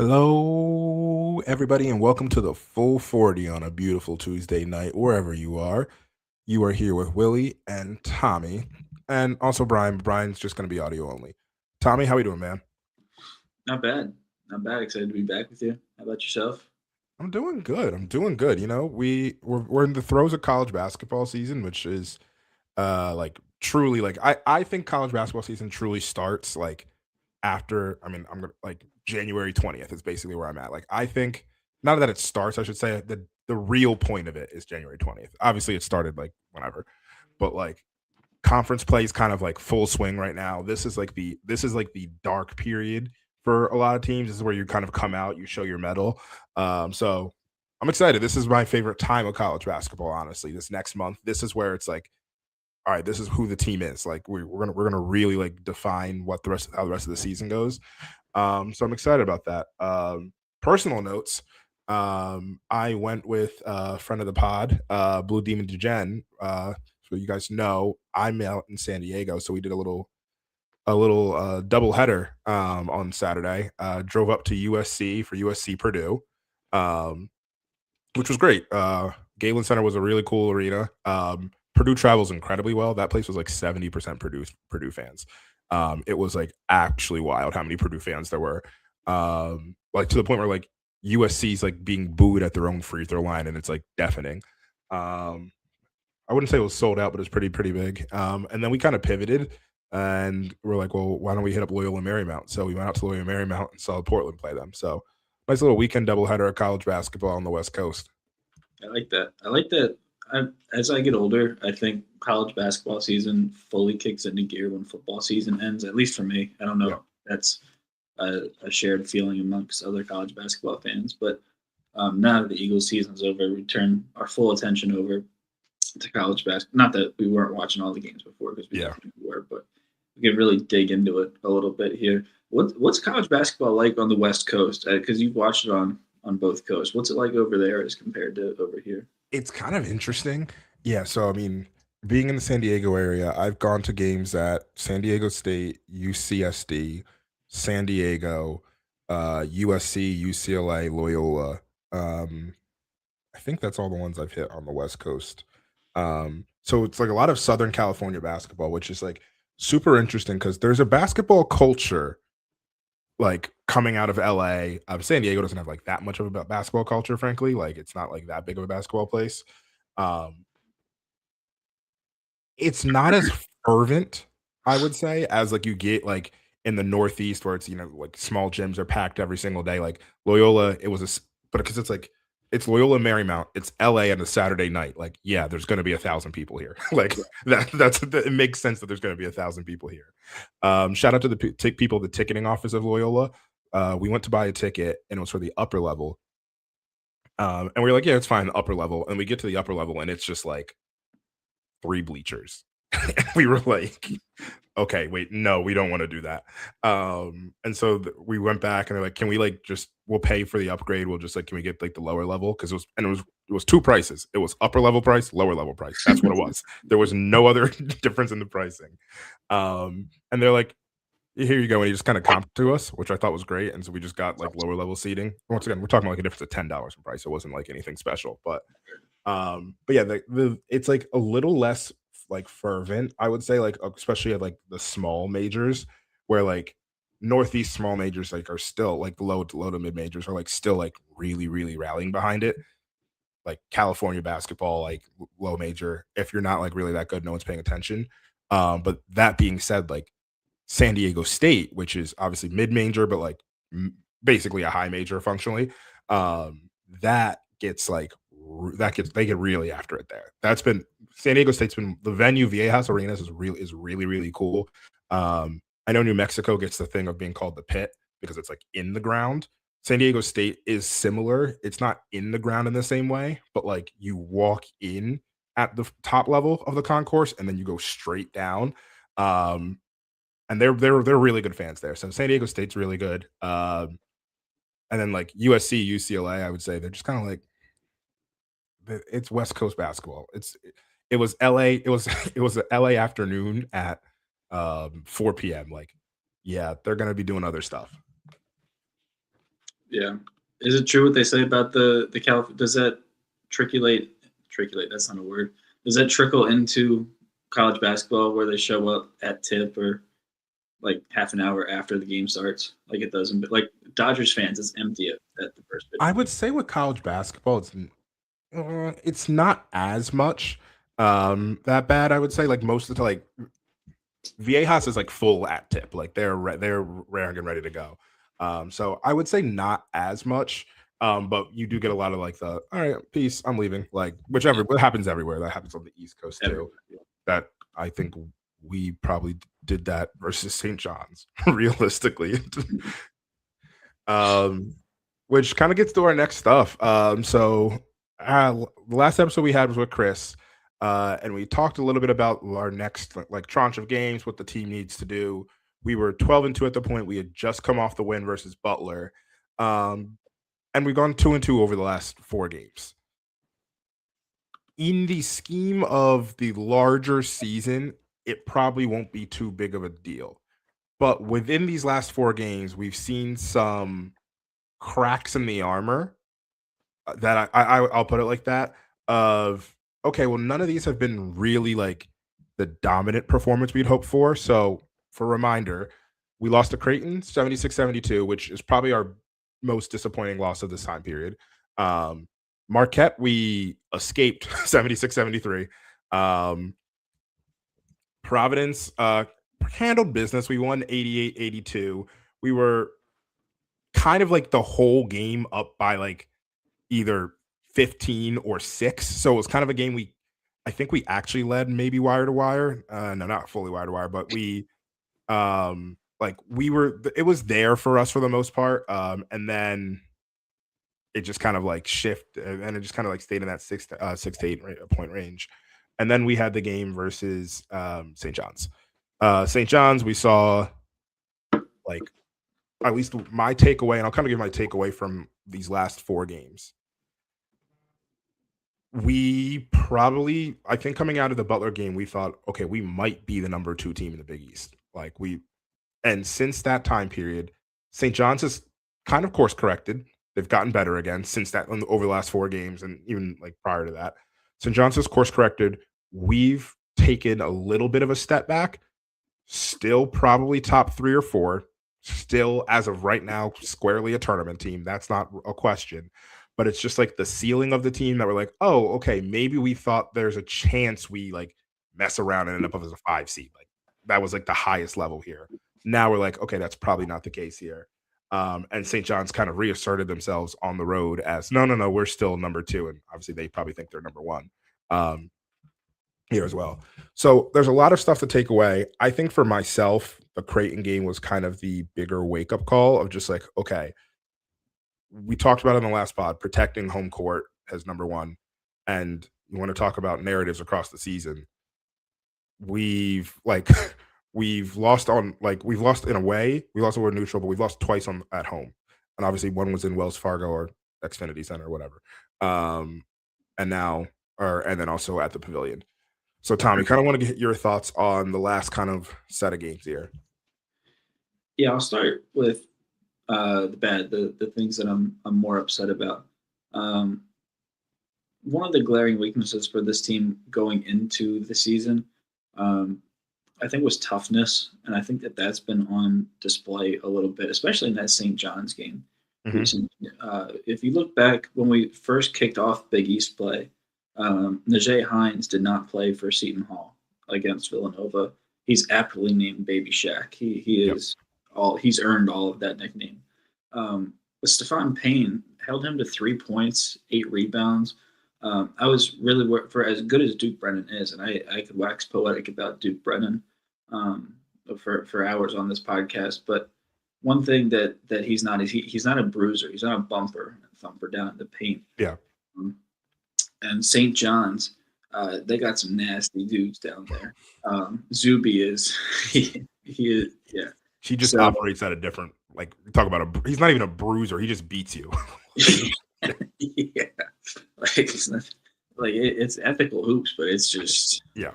Hello, everybody, and welcome to the Full 40 on a beautiful Tuesday night, wherever you are. You are here with Willie and Tommy, and also Brian. Brian's just going to be audio only. Tommy, how we doing, man? Not bad. Not bad. Excited to be back with you. How about yourself? I'm doing good. I'm doing good. You know, we're in the throes of college basketball season, which is like truly like I think college basketball season truly starts like after I'm gonna like January 20th is basically where I'm at. Like I think not that it starts, I should say the real point of it is January 20th. Obviously it started like whenever, but like conference play is kind of like full swing right now. This is like the dark period for a lot of teams. This is where you kind of come out, you show your medal. So I'm excited. This is my favorite time of college basketball, honestly. This next month, this is where it's like all right, this is who the team is. Like we're gonna really like define what how the rest of the season goes. So I'm excited about that. Personal notes. I went with a friend of the pod, Blue Demon Degen. So you guys know I'm out in San Diego, so we did a little double header on Saturday. Drove up to USC for USC Purdue, um, which was great. Galen Center was a really cool arena. Purdue travels incredibly well. That place was like 70% Purdue fans. It was like actually wild how many Purdue fans there were. Like to the point where like USC's like being booed at their own free throw line, and it's like deafening. Um, I wouldn't say it was sold out, but it's pretty big. And then we kind of pivoted, and we're like, well, why don't we hit up Loyola Marymount? So we went out to Loyola Marymount and saw Portland play them. So nice little weekend doubleheader of college basketball on the West Coast. I like that. I like that. As I get older, I think college basketball season fully kicks into gear when football season ends. At least for me. I don't Yeah. know. That's a shared feeling amongst other college basketball fans. But now that the Eagles season's over, we turn our full attention over to college basketball. Not that we weren't watching all the games before, because we Yeah. definitely were, but we can really dig into it a little bit here. What's college basketball like on the West Coast? Because you've watched it on both coasts. What's it like over there as compared to over here? It's kind of interesting. Yeah, so I mean, being in the San Diego area, I've gone to games at San Diego State, UCSD, San Diego, USC, UCLA, Loyola. Um, I think that's all the ones I've hit on the West Coast. So it's like a lot of Southern California basketball, which is like super interesting because there's a basketball culture like coming out of LA. San Diego doesn't have like that much of a basketball culture, frankly. Like it's not like that big of a basketball place. Um, it's not as fervent, I would say, as like you get like in the Northeast where it's like small gyms are packed every single day. Like Loyola, it was but because it's like it's Loyola Marymount, it's LA on a Saturday night. Like, yeah, there's going to be 1,000 people here. Like it makes sense that there's going to be 1,000 people here. Shout out to the people at the ticketing office of Loyola. We went to buy a ticket and it was for the upper level. And we are like, yeah, it's fine, the upper level. And we get to the upper level and it's just like three bleachers. We were like, okay, wait, no, we don't want to do that. And so we went back and they're like, can we like just we'll pay for the upgrade? We'll just like, can we get like the lower level? Because it was two prices. It was upper level price, lower level price. That's what it was. There was no other difference in the pricing. And they're like, here you go. And he just kind of comped to us, which I thought was great. And so we just got like lower level seating. Once again, we're talking like a difference of $10 in price. It wasn't like anything special, but yeah, it's like a little less like fervent, I would say, like especially at like the small majors, where like Northeast small majors like are still like low to mid majors are like still like really rallying behind it. Like California basketball, like low major, if you're not like really that good, no one's paying attention. But that being said, like San Diego State, which is obviously mid major, but like basically a high major functionally, that gets like they get really after it there. That's been San Diego State's been the venue Viejas Arenas is really cool. I know New Mexico gets the thing of being called the pit because it's like in the ground. San Diego State is similar. It's not in the ground in the same way, but like you walk in at the top level of the concourse, and then you go straight down. Um, and they're really good fans there. So San Diego State's really good. And then like USC, UCLA, I would say they're just kind of like it's West Coast basketball. It was LA. It was it was a LA afternoon at 4 p.m. Like, yeah, they're gonna be doing other stuff. Yeah. Is it true what they say about the Calif? Does that triculate? Triculate. That's not a word. Does that trickle into college basketball where they show up at tip or like half an hour after the game starts, like it doesn't? But like Dodgers fans, it's empty at the first pitch. I would say with college basketball, it's not as much that bad. I would say like most of the like Viejas is like full at tip, like they're raring and ready to go. So I would say not as much, but you do get a lot of like the all right, peace, I'm leaving, like whichever. What happens everywhere. That happens on the East Coast too. Everywhere. Yeah. That I think we probably did that versus St. John's realistically. um, which kind of gets to our next stuff. The last episode we had was with Chris, and we talked a little bit about our next like tranche of games, what the team needs to do. We were 12-2 at the point. We had just come off the win versus Butler, um, and we've gone 2-2 over the last 4 games. In the scheme of the larger season, it probably won't be too big of a deal. But within these last 4 games, we've seen some cracks in the armor that I'll put it like that. Of okay, well, none of these have been really like the dominant performance we'd hoped for. So, for reminder, we lost to Creighton 76-72, which is probably our most disappointing loss of this time period. Marquette, we escaped 76-73. Um, Providence handled business. We won 88-82. We were kind of like the whole game up by like either 15 or 6. So it was kind of a game I think we actually led maybe wire to wire. No, not fully wire to wire, but it was there for us for the most part. And then it just kind of like and it just kind of like stayed in that 6 to 8 point range. And then we had the game versus St. John's. St. John's, we saw like at least my takeaway, and I'll kind of give my takeaway from these last 4 games. I think coming out of the Butler game, we thought, okay, we might be the number 2 team in the Big East. And since that time period, St. John's has kind of course corrected. They've gotten better again since that over the last 4 games, and even like prior to that. St. John's has course corrected. We've taken a little bit of a step back. Still probably top 3 or 4. Still, as of right now, squarely a tournament team. That's not a question. But it's just like the ceiling of the team that we're like, oh, okay, maybe we thought there's a chance we like mess around and end up as a 5 seed. Like that was like the highest level here. Now we're like, okay, that's probably not the case here. And St. John's kind of reasserted themselves on the road as no, we're still number 2, and obviously they probably think they're number 1 here as well. So there's a lot of stuff to take away. I think for myself, the Creighton game was kind of the bigger wake up call of just like, okay, we talked about it in the last pod, protecting home court as number 1, and you want to talk about narratives across the season. We've lost in a way. We lost over neutral, but we've lost twice at home, and obviously one was in Wells Fargo or Xfinity Center or whatever. And then also at the Pavilion. So Tommy, kind of want to get your thoughts on the last kind of set of games here. Yeah, I'll start with the things that I'm more upset about. One of the glaring weaknesses for this team going into the season, I think, was toughness, and I think that's been on display a little bit, especially in that St. John's game. Mm-hmm. If you look back when we first kicked off Big East play, Najee Hines did not play for Seton Hall against Villanova. He's aptly named Baby Shaq. He is he's earned all of that nickname. But Stephon Payne held him to 3 points, 8 rebounds. I was really for as good as Duke Brennan is, and I could wax poetic about Duke Brennan for hours on this podcast. But one thing that he's not is he's not a bruiser. He's not a bumper, thumper down in the paint. Yeah. And St. John's, They got some nasty dudes down there. Zuby is he is yeah. She just So operates at a different like talk about he's not even a bruiser, he just beats you. Like, yeah, like it's ethical hoops, but it's just yeah.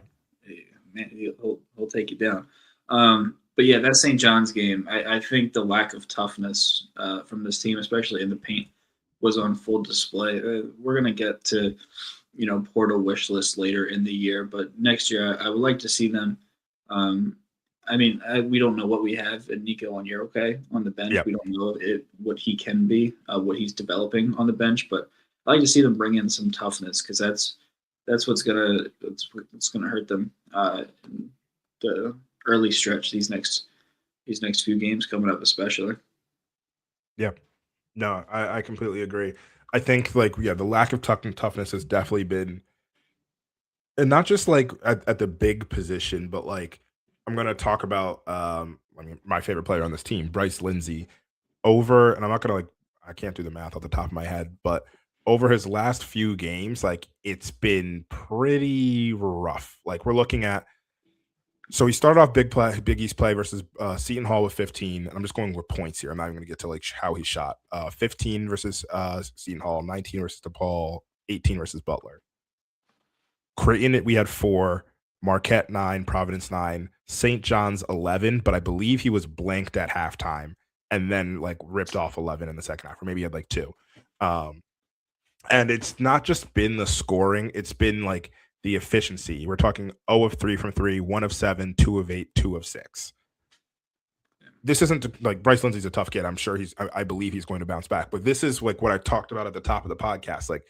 yeah, man, he'll take you down. But yeah, that St. John's game, I think the lack of toughness from this team, especially in the paint, was on full display. We're gonna get to portal wish list later in the year, but next year I would like to see them. Um, I mean, we don't know what we have in Nico on okay on the bench. Yeah. We don't know what he can be, what he's developing on the bench, but I like to see them bring in some toughness because that's what's gonna hurt them in the early stretch these next few games coming up, especially. Yeah. No, I completely agree. I think like yeah, the lack of toughness has definitely been and not just like at the big position, but like I'm gonna talk about I mean my favorite player on this team, Bryce Lindsey, over and I'm not gonna like I can't do the math off the top of my head, but over his last few games, like it's been pretty rough. Like we're looking at so he started off Big East play versus Seton Hall with 15. And I'm just going with points here. I'm not even going to get to like how he shot. 15 versus Seton Hall, 19 versus DePaul, 18 versus Butler. Creighton, we had 4, Marquette 9, Providence 9, St. John's 11, but I believe he was blanked at halftime and then like ripped off 11 in the second half, or maybe he had like 2. Um, and it's not just been the scoring, it's been like the efficiency. We're talking 0 of 3 from 3, 1 of 7, 2 of 8, 2 of 6. This isn't like Bryce Lindsey's a tough kid. I'm sure I believe he's going to bounce back. But this is like what I talked about at the top of the podcast. Like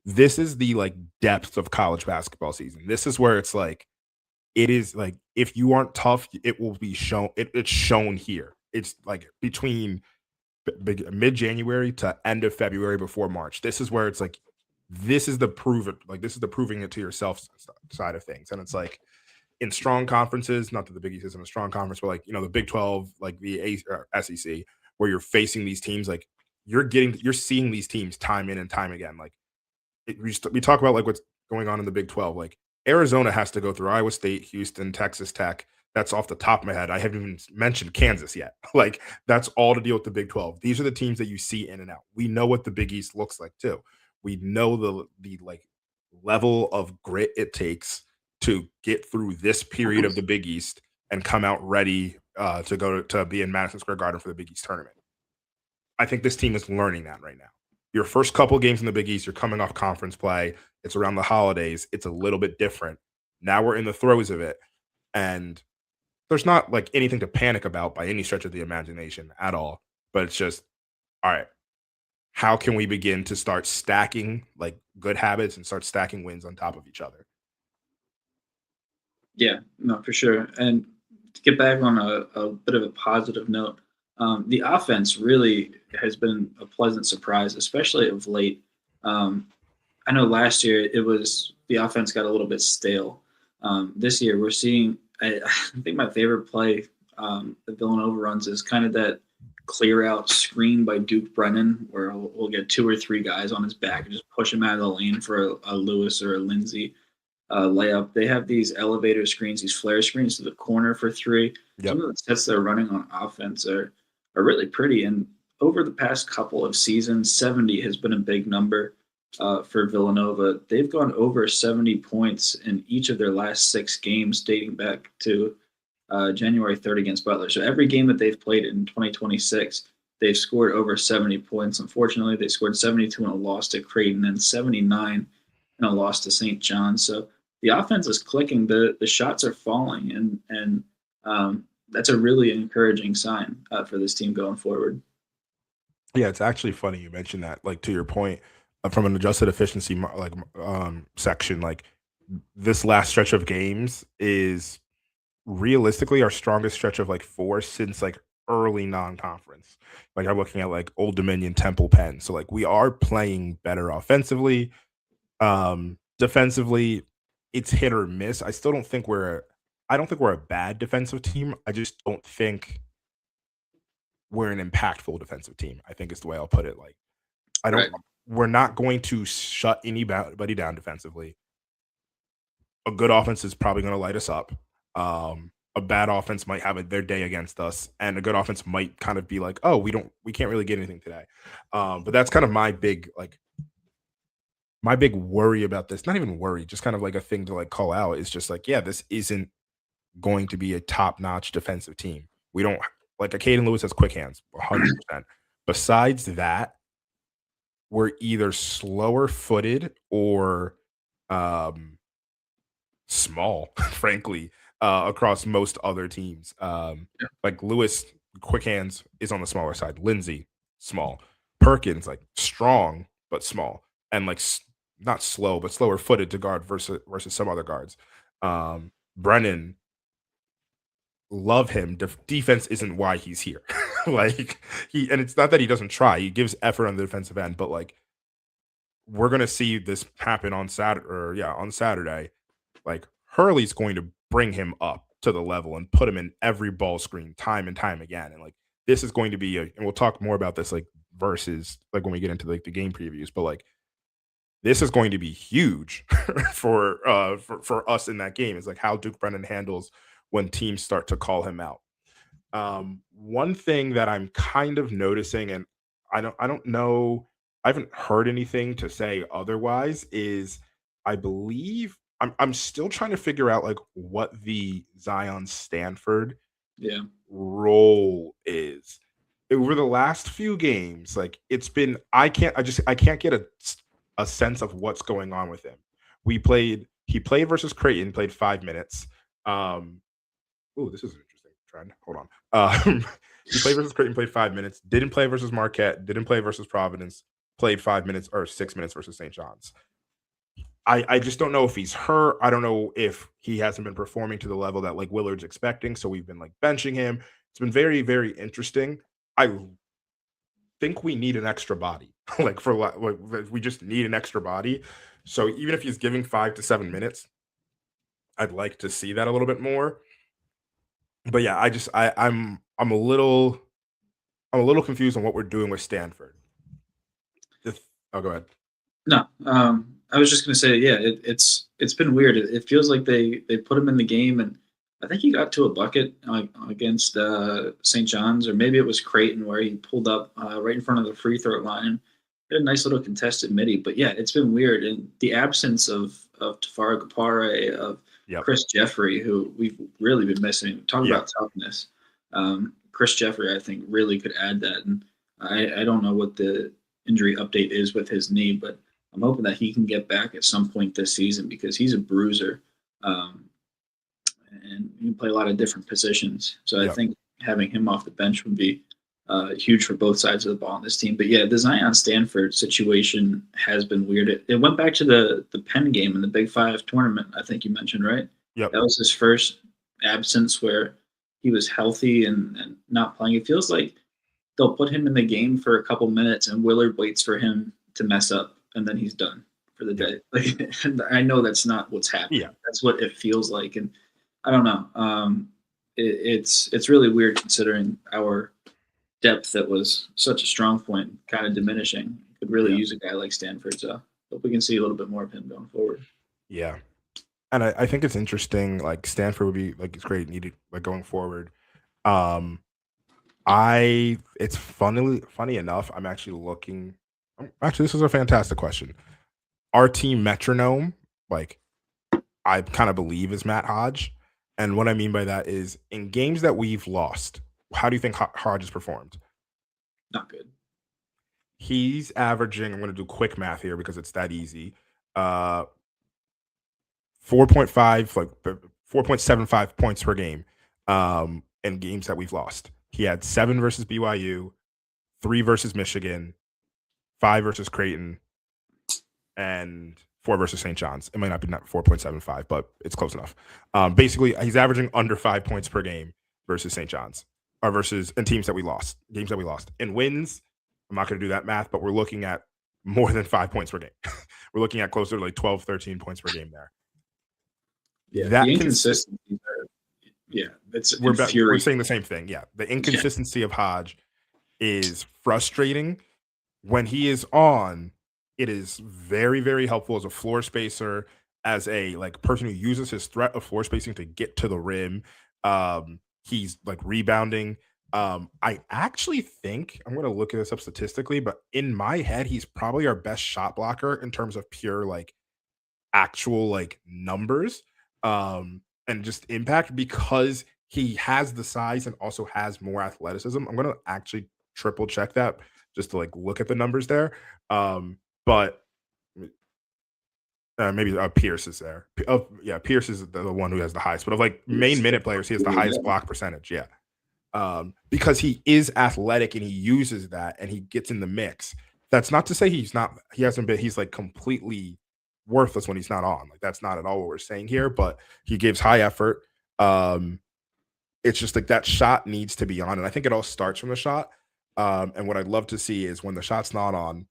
this is the like depth of college basketball season. This is where it's like it is like if you aren't tough, it will be shown. It's shown here. It's like between mid January to end of February before March. This is where it's like this is the prove it. Like this is the proving it to yourself side of things. And it's like in strong conferences, not that the Big East isn't a strong conference, but like the Big 12, like the SEC, where you're facing these teams, like you're seeing these teams time in and time again. Like we talk about like what's going on in the Big 12. Like Arizona has to go through Iowa State, Houston, Texas Tech. That's off the top of my head. I haven't even mentioned Kansas yet. Like that's all to deal with the Big 12. These are the teams that you see in and out. We know what the Big East looks like too. We know the like level of grit it takes to get through this period of the Big East and come out ready to go to be in Madison Square Garden for the Big East tournament. I think this team is learning that right now. Your first couple games in the Big East, you're coming off conference play. It's around the holidays. It's a little bit different. Now we're in the throes of it. And there's not like anything to panic about by any stretch of the imagination at all. But it's just, all right, how can we begin to start stacking like good habits and start stacking wins on top of each other? Yeah, no, for sure. And to get back on a bit of a positive note, the offense really has been a pleasant surprise, especially of late. Um, I know last year it was the offense got a little bit stale. This year we're seeing. I think my favorite play that Villanova runs is kind of that clear out screen by Duke Brennan, where we'll get 2 or 3 guys on his back and just push him out of the lane for a Lewis or a Lindsay layup. They have these elevator screens, these flare screens to the corner for 3. Yep. Some of the sets they're running on offense are really pretty. And over the past couple of seasons, 70 has been a big number for Villanova. They've gone over 70 points in each of their last 6 games, dating back to January 3rd against Butler. So every game that they've played in 2026, they've scored over 70 points. Unfortunately, they scored 72 in a loss to Creighton and 79 in a loss to St. John. So the offense is clicking. The shots are falling, and that's a really encouraging sign for this team going forward. Yeah, it's actually funny you mentioned that. Like to your point, from an adjusted efficiency section, like this last stretch of games is realistically our strongest stretch of like 4 since like early non-conference. Like I'm looking at like Old Dominion, Temple, Penn. So like we are playing better offensively. Defensively, it's hit or miss. I don't think we're a bad defensive team. I just don't think we're an impactful defensive team, I think is the way I'll put it. Like I don't Right. we're not going to shut anybody down defensively. a good offense is probably going to light us up. A bad offense might have their day against us, and a good offense might kind of be like, "Oh, we can't really get anything today." But that's kind of my big worry about this. Not even worry, just kind of like a thing to like call out is just like, yeah, this isn't going to be a top notch defensive team. We don't like a Caden Lewis has quick hands, 100%. Besides that, we're either slower footed or um small, frankly, across most other teams. Yeah. Like Lewis, quick hands is on the smaller side. Lindsay, small. Perkins, like strong but small, and like not slow but slower footed to guard versus some other guards. Brennan, love him. Defense isn't why he's here. Like and it's not that he doesn't try. He gives effort on the defensive end, but like we're gonna see this happen on Saturday, or yeah, on Saturday. Like Hurley's going to bring him up to the level and put him in every ball screen time and time again. And like this is going to be and we'll talk more about this like versus like when we get into like the game previews, but like this is going to be huge for us in that game. Is like how Duke Brennan handles when teams start to call him out. One thing that I'm kind of noticing, and I don't know, I haven't heard anything to say otherwise, is I believe I'm still trying to figure out like what the Zion Stanford Yeah. role is. Over the last few games, like it's been I can't get a sense of what's going on with him. He played versus Creighton, played 5 minutes. Um Oh, this is an interesting trend. Hold on. He played versus Creighton, played 5 minutes. Didn't play versus Marquette. Didn't play versus Providence. Played 5 minutes or 6 minutes versus St. John's. I just don't know if he's hurt. I don't know if he hasn't been performing to the level that like Willard's expecting. So we've been like benching him. It's been very, very interesting. I think we need an extra body. We just need an extra body. So even if he's giving 5 to 7 minutes, I'd like to see that a little bit more. But yeah, I'm a little confused on what we're doing with Stanford. Oh, go ahead. No, I was just gonna say, yeah, it's been weird. It feels like they put him in the game, and I think he got to a bucket against St. John's, or maybe it was Creighton, where he pulled up right in front of the free throw line. He had a nice little contested midi, but yeah, it's been weird. And the absence of Tafara Gapare, of Yep. Chris Jeffrey, who we've really been missing. Talk Yeah. about toughness. Chris Jeffrey, I think, really could add that. And I don't know what the injury update is with his knee, but I'm hoping that he can get back at some point this season because he's a bruiser, um, and he can play a lot of different positions. So I Yep. think having him off the bench would be huge for both sides of the ball on this team. But yeah, the Zion Stanford situation has been weird. It went back to the Penn game in the Big Five tournament. I think you mentioned, right? Yep. That was his first absence where he was healthy and not playing. It feels like they'll put him in the game for a couple minutes and Willard waits for him to mess up and then he's done for the Yep. day. Like, and I know that's not what's happening. Yeah. That's what it feels like. And I don't know. It's really weird considering our depth that was such a strong point kind of diminishing. Could really Yeah. use a guy like Stanford. So hope we can see a little bit more of him going forward. Yeah. And I think it's interesting. Like Stanford would be like it's great needed like going forward. Um, I it's funny enough. I'm actually looking. Actually, this is a fantastic question. Our team metronome, like I kind of believe, is Matt Hodge. And what I mean by that is in games that we've lost, how do you think Hodge has performed? Not good. He's averaging, I'm going to do quick math here because it's that easy. Uh 4.5 like 4.75 points per game in games that we've lost. He had 7 versus BYU, 3 versus Michigan, 5 versus Creighton, and 4 versus St. John's. It might not be not 4.75, but it's close enough. Basically, he's averaging under 5 points per game versus St. John's, or versus in teams that we lost, games that we lost. In wins, I'm not going to do that math, but we're looking at more than 5 points per game. We're looking at closer to like 12, 13 points per game there. Yeah, the That inconsistencies are. Yeah, it's we're infuriating. saying the same thing. Yeah, the Yeah, inconsistency of Hodge is frustrating. When he is on, it is very, very helpful as a floor spacer, as a like person who uses his threat of floor spacing to get to the rim. He's like rebounding. I actually think I'm gonna look at this up statistically, but in my head, he's probably our best shot blocker in terms of pure like actual like numbers and just impact because he has the size and also has more athleticism. I'm gonna actually triple check that just to like look at the numbers there. But maybe Pierce is there. Oh, yeah, Pierce is the one who has the highest. But of like main It's minute players, he has the really highest good. block percentage. Yeah, because he is athletic and he uses that and he gets in the mix. That's not to say he's not. He hasn't been. He's like completely worthless when he's not on. Like that's not at all what we're saying here. But he gives high effort. Um, it's just like that shot needs to be on, and I think it all starts from the shot. And what I'd love to see is when the shot's not on,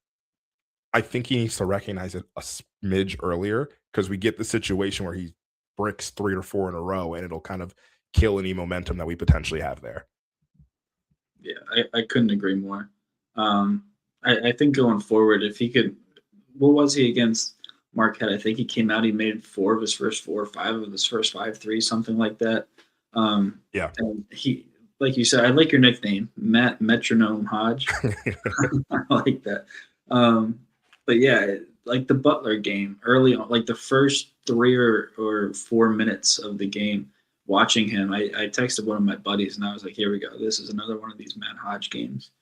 I think he needs to recognize it a smidge earlier because we get the situation where he bricks 3 or 4 in a row, and it'll kind of kill any momentum that we potentially have there. Yeah, I couldn't agree more. Um, I think going forward, if he could, what was he against Marquette? I think he came out, he made four of his first four, or five of his first five threes, something like that. Yeah. And he, like you said, I like your nickname, Matt Metronome Hodge. I like that. Um, but yeah, like the Butler game early on, like the first 3 or 4 minutes of the game, watching him, I texted one of my buddies and I was like, here we go. This is another one of these Matt Hodge games.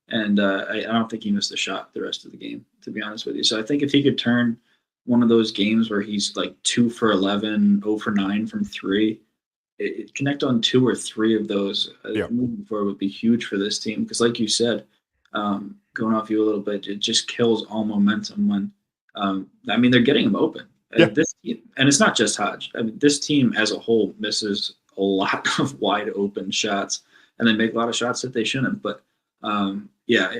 And I don't think he missed a shot the rest of the game, to be honest with you. So I think if he could turn one of those games where he's like 2 for 11, 0 for 9 from three, connect on 2 or 3 of those Yeah. moving forward would be huge for this team. Because, like you said, going off you a little bit, it just kills all momentum when, I mean, they're getting him open. Yeah. This team, and it's not just Hodge. I mean, this team as a whole misses a lot of wide open shots, and they make a lot of shots that they shouldn't. But yeah,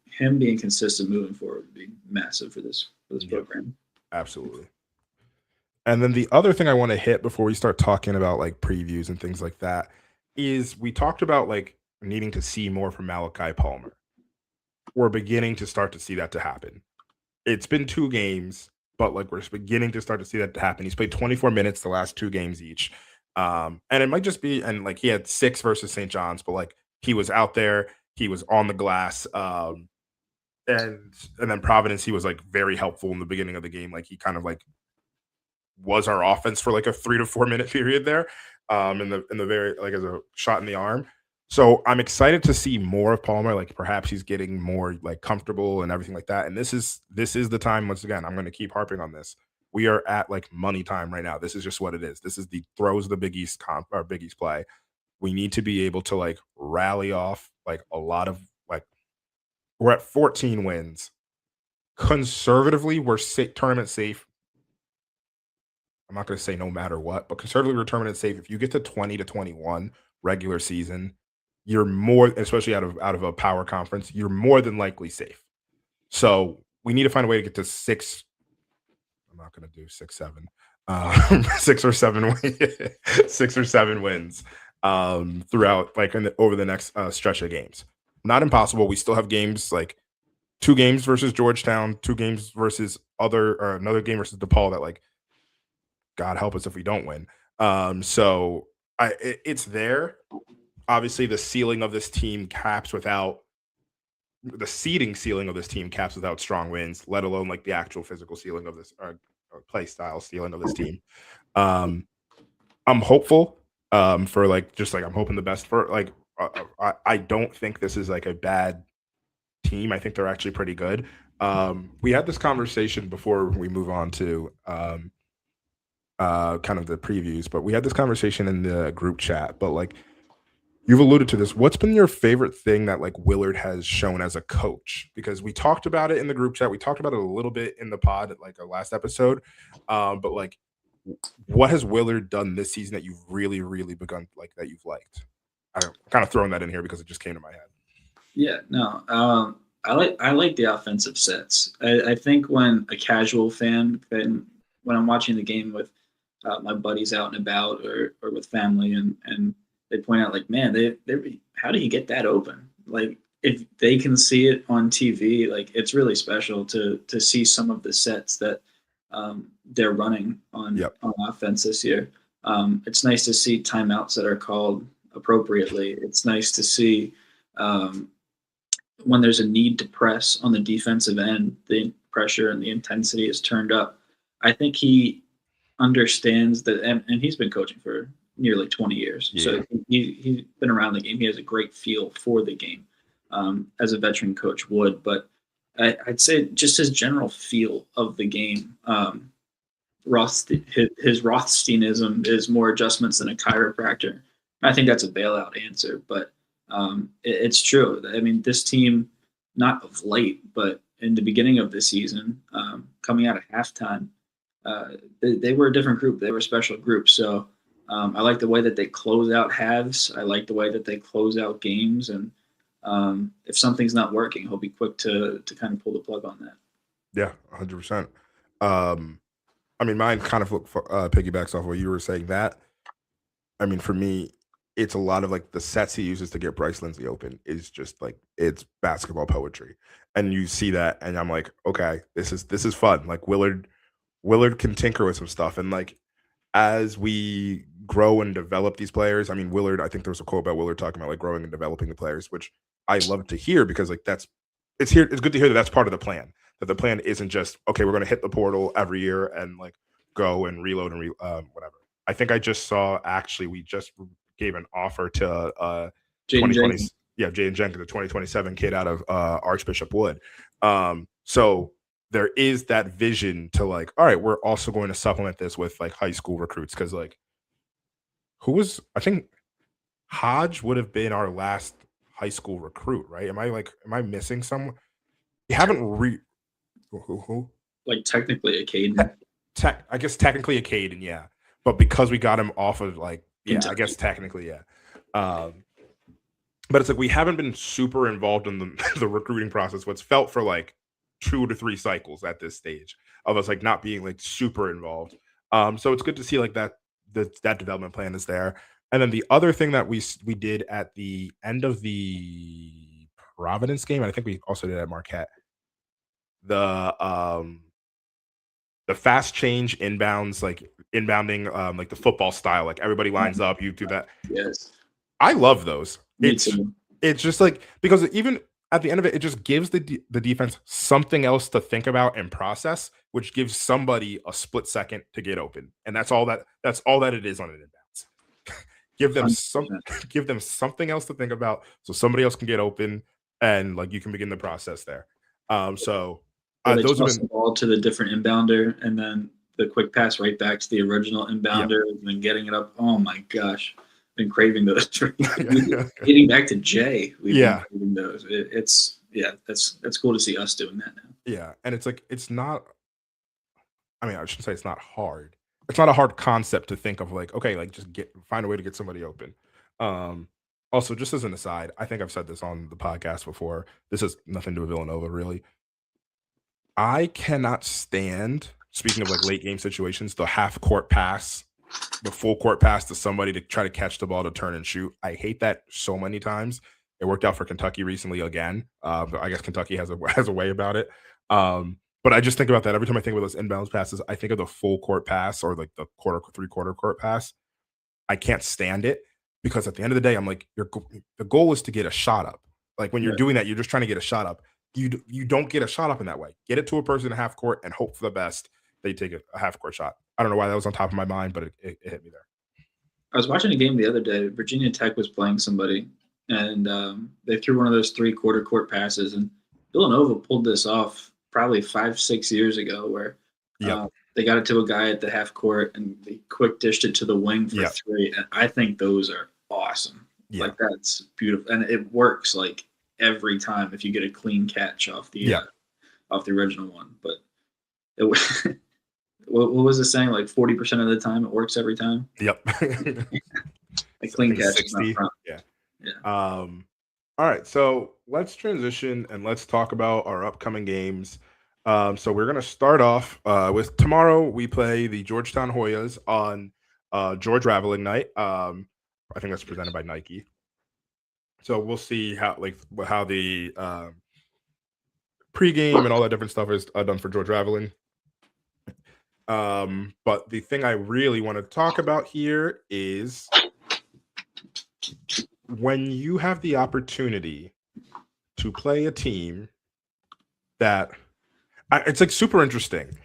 him being consistent moving forward would be massive for this Yep. program. Absolutely. And then the other thing I want to hit before we start talking about like previews and things like that is we talked about like needing to see more from Malachi Palmer. We're beginning to start to see that to happen. It's been 2 games, but like we're beginning to start to see that to happen. He's played 24 minutes the last 2 games each. And it might just be and like he had 6 versus St. John's, but like he was out there, he was on the glass. And then Providence, he was like very helpful in the beginning of the game. Like he kind of like was our offense for like a 3 to 4 minute period there, in the very like as a shot in the arm. So I'm excited to see more of Palmer. Like perhaps he's getting more like comfortable and everything like that. And this is the time once again. I'm going to keep harping on this. We are at like money time right now. This is just what it is. This is the throws the Big East comp or Big East play. We need to be able to like rally off like a lot of like we're at 14 wins. Conservatively, we're tournament safe. I'm not going to say no matter what, but conservatively we're tournament safe. If you get to 20 to 21 regular season, you're more, especially out of a power conference, you're more than likely safe. So we need to find a way to get to 6. I'm not going to do 6, 7, 6 or 7, 6 or 7 wins throughout like over the next stretch of games. Not impossible. We still have games like 2 games versus Georgetown, 2 games versus or another game versus DePaul that like God help us if we don't win. So it's there. Obviously, the seeding ceiling of this team caps without strong wins, let alone like the actual physical ceiling of this or play style ceiling of this team. Um, I'm hopeful for like just like I'm hoping the best for like I don't think this is like a bad team. I think they're actually pretty good. We had this conversation before we move on to kind of the previews, but we had this conversation in the group chat. But like you've alluded to this, what's been your favorite thing that like Willard has shown as a coach? Because we talked about it in the group chat, we talked about it a little bit in the pod, like our last episode. But like, what has Willard done this season that you've really, really begun like that you've liked? I'm kind of throwing that in here because it just came to my head. Yeah, no. I like the offensive sets. I think when a casual fan, when I'm watching the game with my buddies out and about or with family and they point out like, man, they how do you get that open? Like if they can see it on TV, like it's really special to see some of the sets that they're running Yep. on offense this year. It's nice to see timeouts that are called appropriately. It's nice to see um, when there's a need to press on the defensive end, the pressure and the intensity is turned up. I think he understands that, and he's been coaching for nearly 20 years, Yeah. so he's been around the game. He has a great feel for the game, as a veteran coach would. But I'd say just his general feel of the game. His Rothsteinism is more adjustments than a chiropractor. I think that's a bailout answer, but it's true. I mean, this team, not of late, but in the beginning of the season, coming out of halftime, they were a different group. They were a special group. So I like the way that they close out halves. I like the way that they close out games. And if something's not working, he'll be quick to kind of pull the plug on that. Yeah, 100%. Um, I mean, mine kind of piggybacks off what you were saying. That I mean, for me, it's a lot of like the sets he uses to get Bryce Lindsey open is just like it's basketball poetry, and you see that, and I'm like, okay, this is fun. Like Willard can tinker with some stuff, and like as we grow and develop these players, I mean, Willard, I think there was a quote about Willard talking about like growing and developing the players, which I love to hear because like it's here. It's good to hear that that's part of the plan. That the plan isn't just okay. We're going to hit the portal every year and like go and reload and whatever. I think I just saw actually we just gave an offer to Jaden 2020 Jenkins. yeah Jaden Jenkins, the 2027 kid out of Archbishop Wood. So there is that vision to like, all right, we're also going to supplement this with like high school recruits because like who was I think Hodge would have been our last high school recruit, right? Am I missing someone? We haven't who? Like technically a Te- Caden. I guess technically a Caden, yeah. But because we got him off of like, yeah, I guess Kentucky. technically, yeah. Um, but it's like we haven't been super involved in the the recruiting process. What's felt for like 2 to 3 cycles at this stage of us like not being like super involved. So it's good to see like that development plan is there. And then the other thing that we did at the end of the Providence game, and I think we also did at Marquette, the the fast change inbounds, like inbounding, like the football style, like everybody lines up, you do that. Yes, I love those. me too. It's just like because even at the end of it, it just gives the defense something else to think about and process, which gives somebody a split second to get open, and that's all that it is on an inbounds. Give them some 100%. give them something else to think about, so somebody else can get open, and like you can begin the process there. So Or they those have toss been the ball to the different inbounder and then the quick pass right back to the original yeah inbounder and then getting it up. Oh my gosh. Been craving those. yeah Getting back to Jay, we've been yeah. craving those. It's yeah, that's cool to see us doing that now. Yeah, and it's like it's not I mean, I shouldn't say it's not hard. It's not a hard concept to think of like, okay, like just get find a way to get somebody open. Um Also, just as an aside, I think I've said this on the podcast before. This has nothing to do with Villanova, really. I cannot stand, speaking of like late game situations, the half court pass, the full court pass to somebody to try to catch the ball to turn and shoot. I hate that so many times. It worked out for Kentucky recently again. But I guess Kentucky has a has a way about it. But I just think about that every time I think about those inbounds passes. I think of the full court pass or like the three-quarter court pass. I can't stand it because at the end of the day, I'm like, the goal is to get a shot up. Like when you're Right. doing that, you're just trying to get a shot up. You don't get a shot up in that way. Get it to a person in half court and hope for the best. They take a half court shot. I don't know why that was on top of my mind, but it hit me there. I was watching a game the other day. Virginia Tech was playing somebody, and they threw one of those three-quarter court passes, and Villanova pulled this off probably 5, 6 years ago, where Yep. they got it to a guy at the half court, and they quick dished it to the wing for Yep. three. And I think those are awesome. Yeah. Like that's beautiful, and it works like every time if you get a clean catch Yeah. off the original one. But it, what was it saying? Like 40% of the time, it works every time. Yep. Like I clean think it's catch is not 60. front. Yeah. Yeah. All right. So let's transition and let's talk about our upcoming games. So we're gonna start off with tomorrow. We play the Georgetown Hoyas on George Raveling night. I think that's presented by Nike. So we'll see how the pregame and all that different stuff is done for George Raveling. But the thing I really want to talk about here is when you have the opportunity to play a team that it's like super interesting.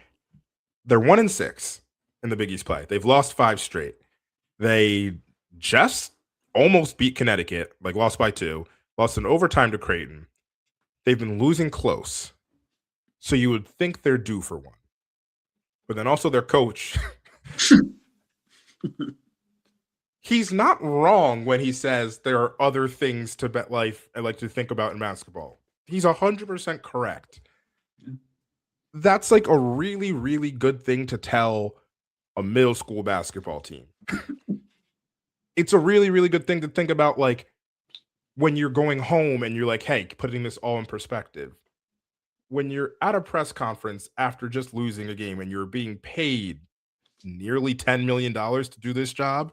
They're 1-6 in the Big East play. They've lost 5 straight. They just almost beat Connecticut, like lost by 2, lost in overtime to Creighton. They've been losing close. So you would think they're due for one. But then also their coach, he's not wrong when he says there are other things to bet life and like to think about in basketball. He's 100% correct. That's like a really, really good thing to tell a middle school basketball team. It's a really, really good thing to think about, like when you're going home and you're like, hey, putting this all in perspective. When you're at a press conference after just losing a game and you're being paid nearly $10 million to do this job,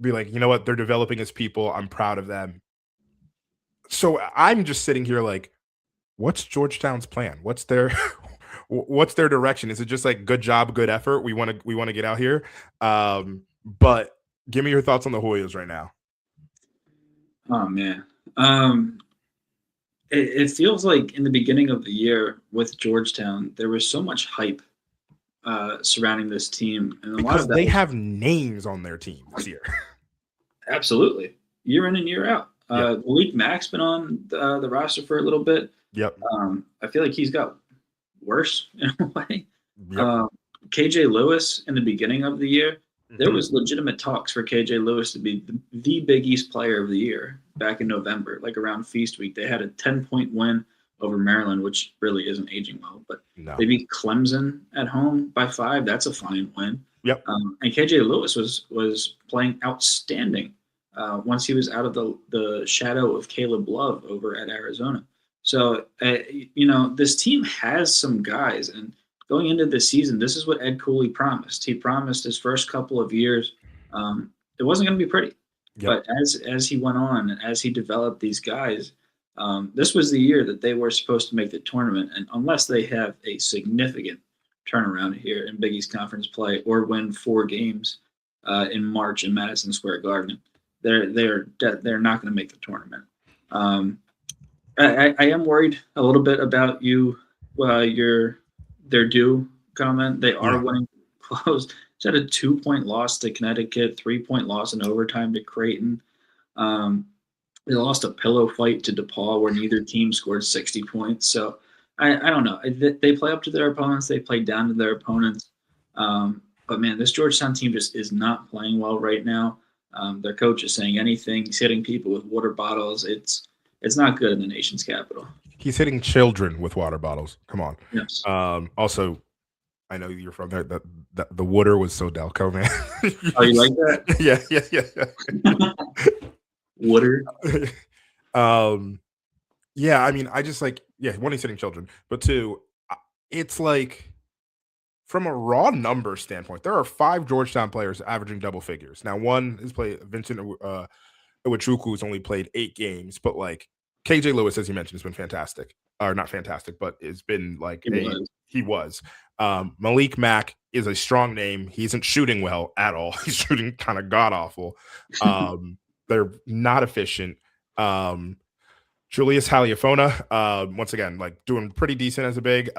be like, you know what? They're developing as people. I'm proud of them. So I'm just sitting here like, what's Georgetown's plan? What's their direction? Is it just like good job, good effort? We want to get out here. But give me your thoughts on the Hoyas right now. Oh man. It feels like in the beginning of the year with Georgetown, there was so much hype surrounding this team, and a lot Because of that they was have names on their team this year. absolutely year in and year out. Yep. Malik Mack's been on the roster for a little bit. Yep. I feel like he's got worse in a way. Yep. KJ Lewis in the beginning of the year, there Mhm. was legitimate talks for KJ Lewis to be the Big East Player of the Year back in November, like around Feast Week. They had a 10-point win over Maryland, which really isn't aging well, but No. they beat Clemson at home by 5. That's a fine win. Yep. And KJ Lewis was playing outstanding once he was out of the shadow of Caleb Love over at Arizona. So, this team has some guys, and going into this season, this is what Ed Cooley promised. He promised his first couple of years it wasn't going to be pretty. Yep. But as he went on and as he developed these guys, this was the year that they were supposed to make the tournament. And unless they have a significant turnaround here in Big East Conference play or win 4 games in March in Madison Square Garden, they're not going to make the tournament. I am worried a little bit about their due comment. They are winning close. It's had a 2-point loss to Connecticut, 3-point loss in overtime to Creighton. They lost a pillow fight to DePaul where neither team scored 60 points. So I don't know. They play up to their opponents. They play down to their opponents. But man, this Georgetown team just is not playing well right now. Their coach is saying anything. He's hitting people with water bottles. It's not good in the nation's capital. He's hitting children with water bottles. Come on. Yes. Also, I know you're from there. The water was so Delco, man. Oh, you like that? Yeah. Water. Yeah. I mean, I just like one, he's hitting children, but 2, it's like from a raw number standpoint, there are 5 Georgetown players averaging double figures. Now, one is Vincent Iwuchukwu, who's only played 8 games, but like KJ Lewis, as you mentioned, has been fantastic. Or not fantastic, but it's been like he was. Malik Mack is a strong name. He isn't shooting well at all. He's shooting kind of god awful. They're not efficient. Julius Haliafona, once again, like doing pretty decent as a big.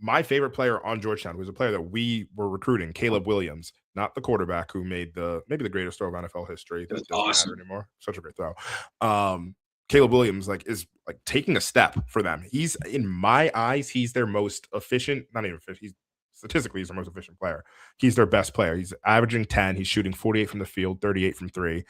My favorite player on Georgetown was a player that we were recruiting, Caleb Williams, not the quarterback who made maybe the greatest throw of NFL history. That doesn't matter anymore. Such a great throw. Caleb Williams is taking a step for them. He's, in my eyes, he's their most efficient, not even efficient, statistically, he's their most efficient player. He's their best player. He's averaging 10. He's shooting 48 from the field, 38 from 3.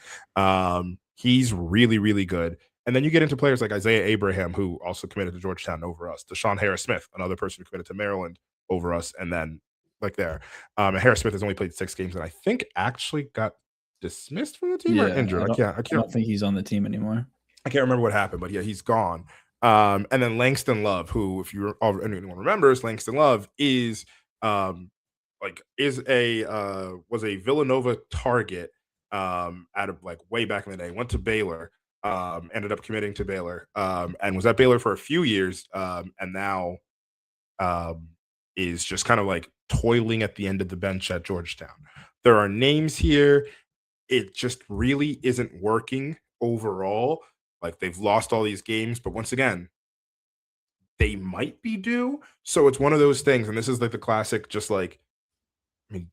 He's really, really good. And then you get into players like Isaiah Abraham, who also committed to Georgetown over us. Deshaun Harris-Smith, another person who committed to Maryland over us. And then and Harris-Smith has only played 6 games and I think actually got dismissed from the team or injured. I don't think he's on the team anymore. I can't remember what happened, but yeah, he's gone. And then Langston Love, who, if anyone remembers, Langston Love is was a Villanova target out of way back in the day. Went to Baylor, ended up committing to Baylor, and was at Baylor for a few years, and now is just kind of toiling at the end of the bench at Georgetown. There are names here. It just really isn't working overall. Like they've lost all these games, but once again, they might be due. So it's one of those things, and this is like the classic, just like I mean,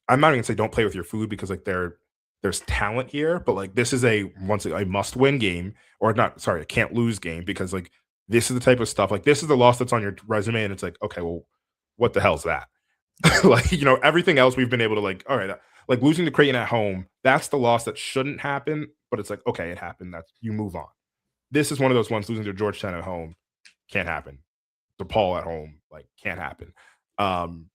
I'm not even gonna say don't play with your food because like there's talent here, but like this is a must win game, or not, sorry, a can't lose game, because like this is the type of stuff, like this is the loss that's on your resume, and it's like, okay, well, what the hell's that? Like, everything else we've been able to, like, all right, like losing to Creighton at home, that's the loss that shouldn't happen, but it's like, okay, it happened. That's, you move on. This is one of those ones, losing to Georgetown at home can't happen. DePaul at home, like, can't happen. Um,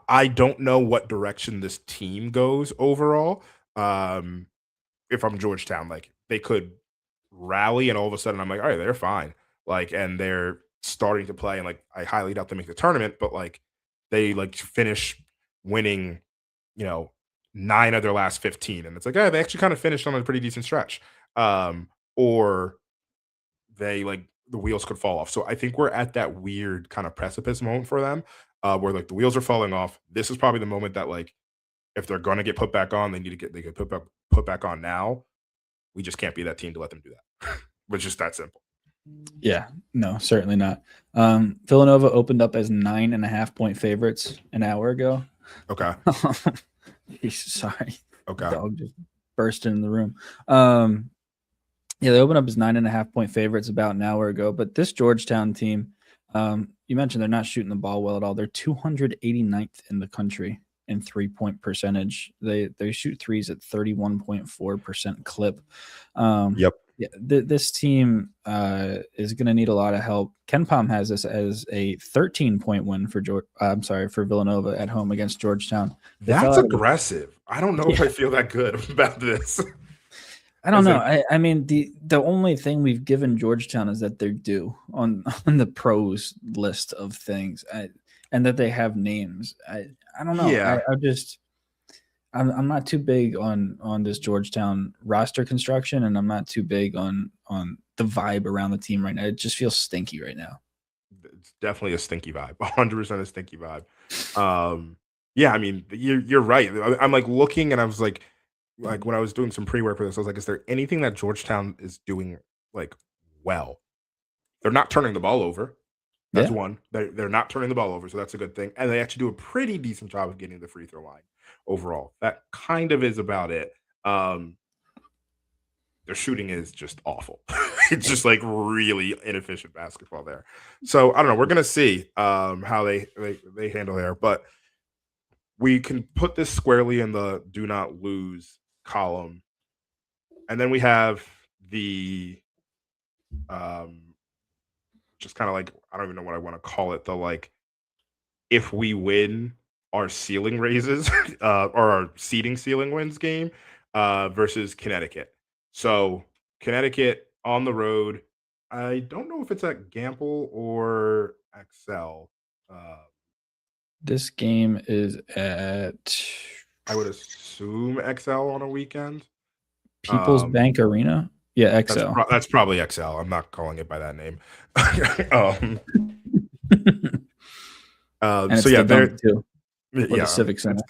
I don't know what direction this team goes overall. Um, if I'm Georgetown, like they could rally and all of a sudden I'm like, all right, they're fine. Like, and they're starting to play, and like I highly doubt they make the tournament, but like they like finish winning, you know, 9 of their last 15. And it's like, they actually kind of finished on a pretty decent stretch. Or they like the wheels could fall off. So I think we're at that weird kind of precipice moment for them, where like the wheels are falling off. This is probably the moment that, like, if they're gonna get put back on, they could put back on now. We just can't be that team to let them do that. It's just that simple. Yeah, no, certainly not. Villanova opened up as 9.5-point favorites an hour ago. Okay. Sorry. Okay. Dog just burst in the room. Yeah, they opened up as 9.5-point favorites about an hour ago. But this Georgetown team, you mentioned they're not shooting the ball well at all. They're 289th in the country in 3-point percentage. They shoot threes at 31.4% clip. Yep. Yeah, this team is going to need a lot of help. Ken Pom has this as a 13-point win for for Villanova at home against Georgetown. That's aggressive. I don't know if I feel that good about this. I don't know. I mean, the only thing we've given Georgetown is that they're due on the pros list of things, and that they have names. I don't know. Yeah. I'm not too big on this Georgetown roster construction, and I'm not too big on the vibe around the team right now. It just feels stinky right now. It's definitely a stinky vibe. 100% a stinky vibe. Yeah, I mean, you're right. I'm like looking, and I was like when I was doing some pre-work for this, I was like, is there anything that Georgetown is doing like well? They're not turning the ball over. That's one. They're not turning the ball over, so that's a good thing. And they actually do a pretty decent job of getting the free throw line overall. That kind of is about it. Their shooting is just awful. It's just like really inefficient basketball there. So I don't know. We're gonna see how they handle there, but we can put this squarely in the do not lose column. And then we have the just kind of like, I don't even know what I want to call it, the like, if we win, our ceiling raises or our seeding ceiling wins game versus Connecticut. So Connecticut on the road. I don't know if it's at Gamble or Excel. This game is at, I would assume Excel on a weekend. People's Bank Arena. Yeah, Excel. That's probably Excel. I'm not calling it by that name. So yeah, they're too. Yeah, the Civic Center.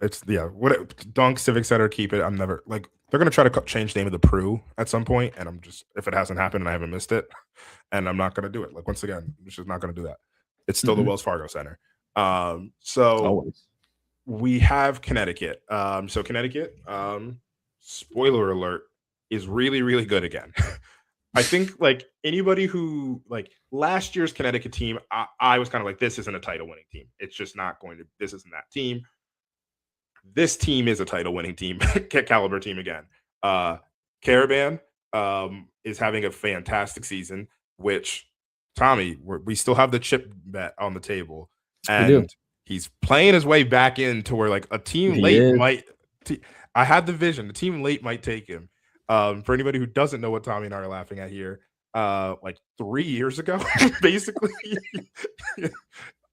It's what Dunk Civic Center. Keep it. I'm never like, they're gonna try to change the name of the Pru at some point, and I'm just, if it hasn't happened and I haven't missed it, and I'm not gonna do it. Like, once again, I'm just not gonna do that. It's still the Wells Fargo Center. So always. We have Connecticut. So Connecticut, spoiler alert, is really, really good again. I think like anybody who, like last year's Connecticut team, I was kind of like, this isn't a title winning team. It's just not going to, this isn't that team. This team is a title winning team, caliber team again. Caravan is having a fantastic season, which Tommy, we still have the chip bet on the table. And he's playing his way back into where like a team late might. I had the vision. The team late might take him. For anybody who doesn't know what Tommy and I are laughing at here, like 3 years ago, basically,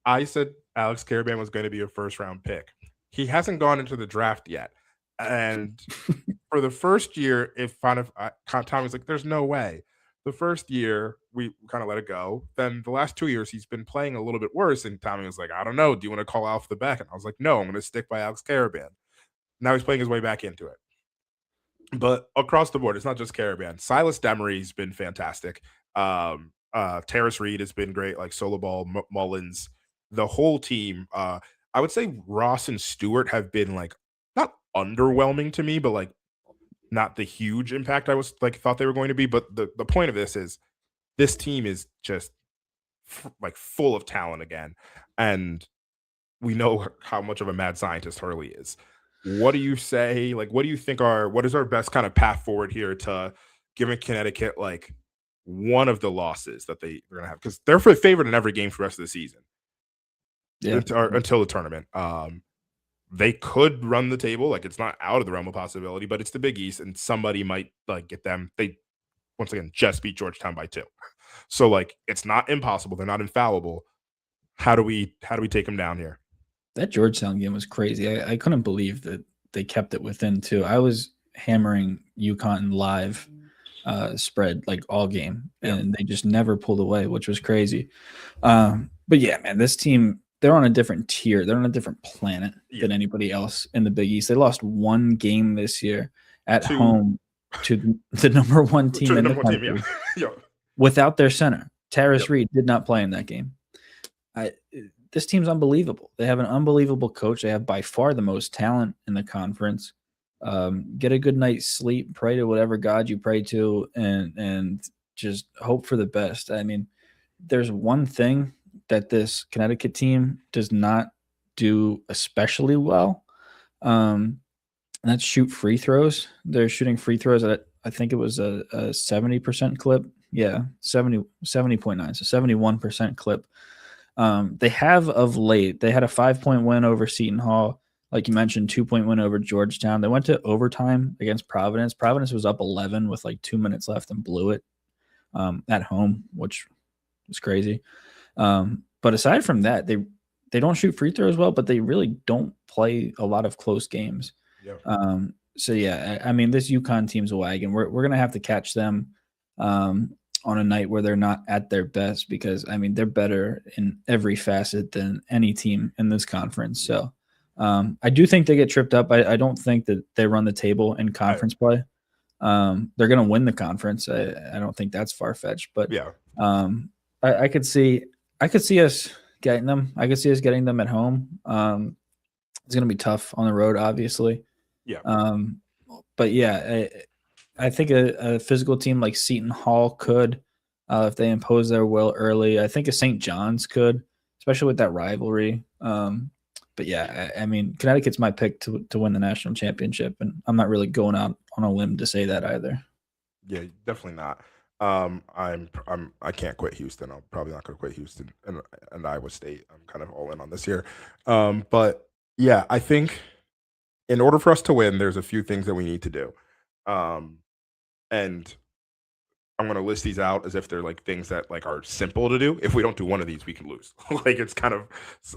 I said Alex Caravan was going to be a first round pick. He hasn't gone into the draft yet. And for the first year, Tommy's like, there's no way. The first year, we kind of let it go. Then the last 2 years, he's been playing a little bit worse. And Tommy was like, I don't know. Do you want to call off the back? And I was like, no, I'm going to stick by Alex Caravan. Now he's playing his way back into it. But across the board, it's not just Caravan. Silas Demery's been fantastic. Terrace Reed has been great, like Solo Ball, Mullins, the whole team. I would say Ross and Stewart have been like not underwhelming to me, but like not the huge impact I was like thought they were going to be. But the point of this is this team is just like full of talent again, and we know how much of a mad scientist Hurley is. What do you say? Like, what do you think what is our best kind of path forward here to giving Connecticut like one of the losses that they're gonna have? Because they're favored in every game for the rest of the season. Yeah. Until the tournament. They could run the table, like it's not out of the realm of possibility, but it's the Big East, and somebody might like get them. They once again just beat Georgetown by 2. So like it's not impossible. They're not infallible. How do we take them down here? That Georgetown game was crazy. I couldn't believe that they kept it within 2. I was hammering UConn live spread like all game, and they just never pulled away, which was crazy. But yeah, man, this team, they're on a different tier. They're on a different planet than anybody else in the Big East. They lost 1 game this year at home to the number 1 team in the country without their center. Terrace Reed did not play in that game. This team's unbelievable. They have an unbelievable coach. They have by far the most talent in the conference. Get a good night's sleep, pray to whatever God you pray to, and just hope for the best. I mean, there's one thing that this Connecticut team does not do especially well, and that's shoot free throws. They're shooting free throws at, I think it was a 70% clip. Yeah, 70.9, so 71% clip. They have of late. They had a 5-point win over Seton Hall. Like you mentioned, 2-point win over Georgetown. They went to overtime against Providence. Providence was up 11 with like 2 minutes left and blew it at home, which was crazy. But aside from that, they don't shoot free throws well, but they really don't play a lot of close games. Yeah. So yeah, I mean, this UConn team's a wagon. We're gonna have to catch them on a night where they're not at their best, because I mean they're better in every facet than any team in this conference. So I do think they get tripped up. I don't think that they run the table in conference play. They're going to win the conference. I don't think that's far fetched, but yeah, I could see us getting them. I could see us getting them at home. It's going to be tough on the road, obviously. Yeah. But yeah, I think a physical team like Seton Hall could, if they impose their will early. I think a St. John's could, especially with that rivalry. But yeah, I mean, Connecticut's my pick to win the national championship, and I'm not really going out on a limb to say that either. Yeah, definitely not. I can't quit Houston. I'm probably not going to quit Houston and Iowa State. I'm kind of all in on this year. But yeah, I think in order for us to win, there's a few things that we need to do. And I'm going to list these out as if they're like things that like are simple to do. If we don't do one of these, we can lose. Like it's kind of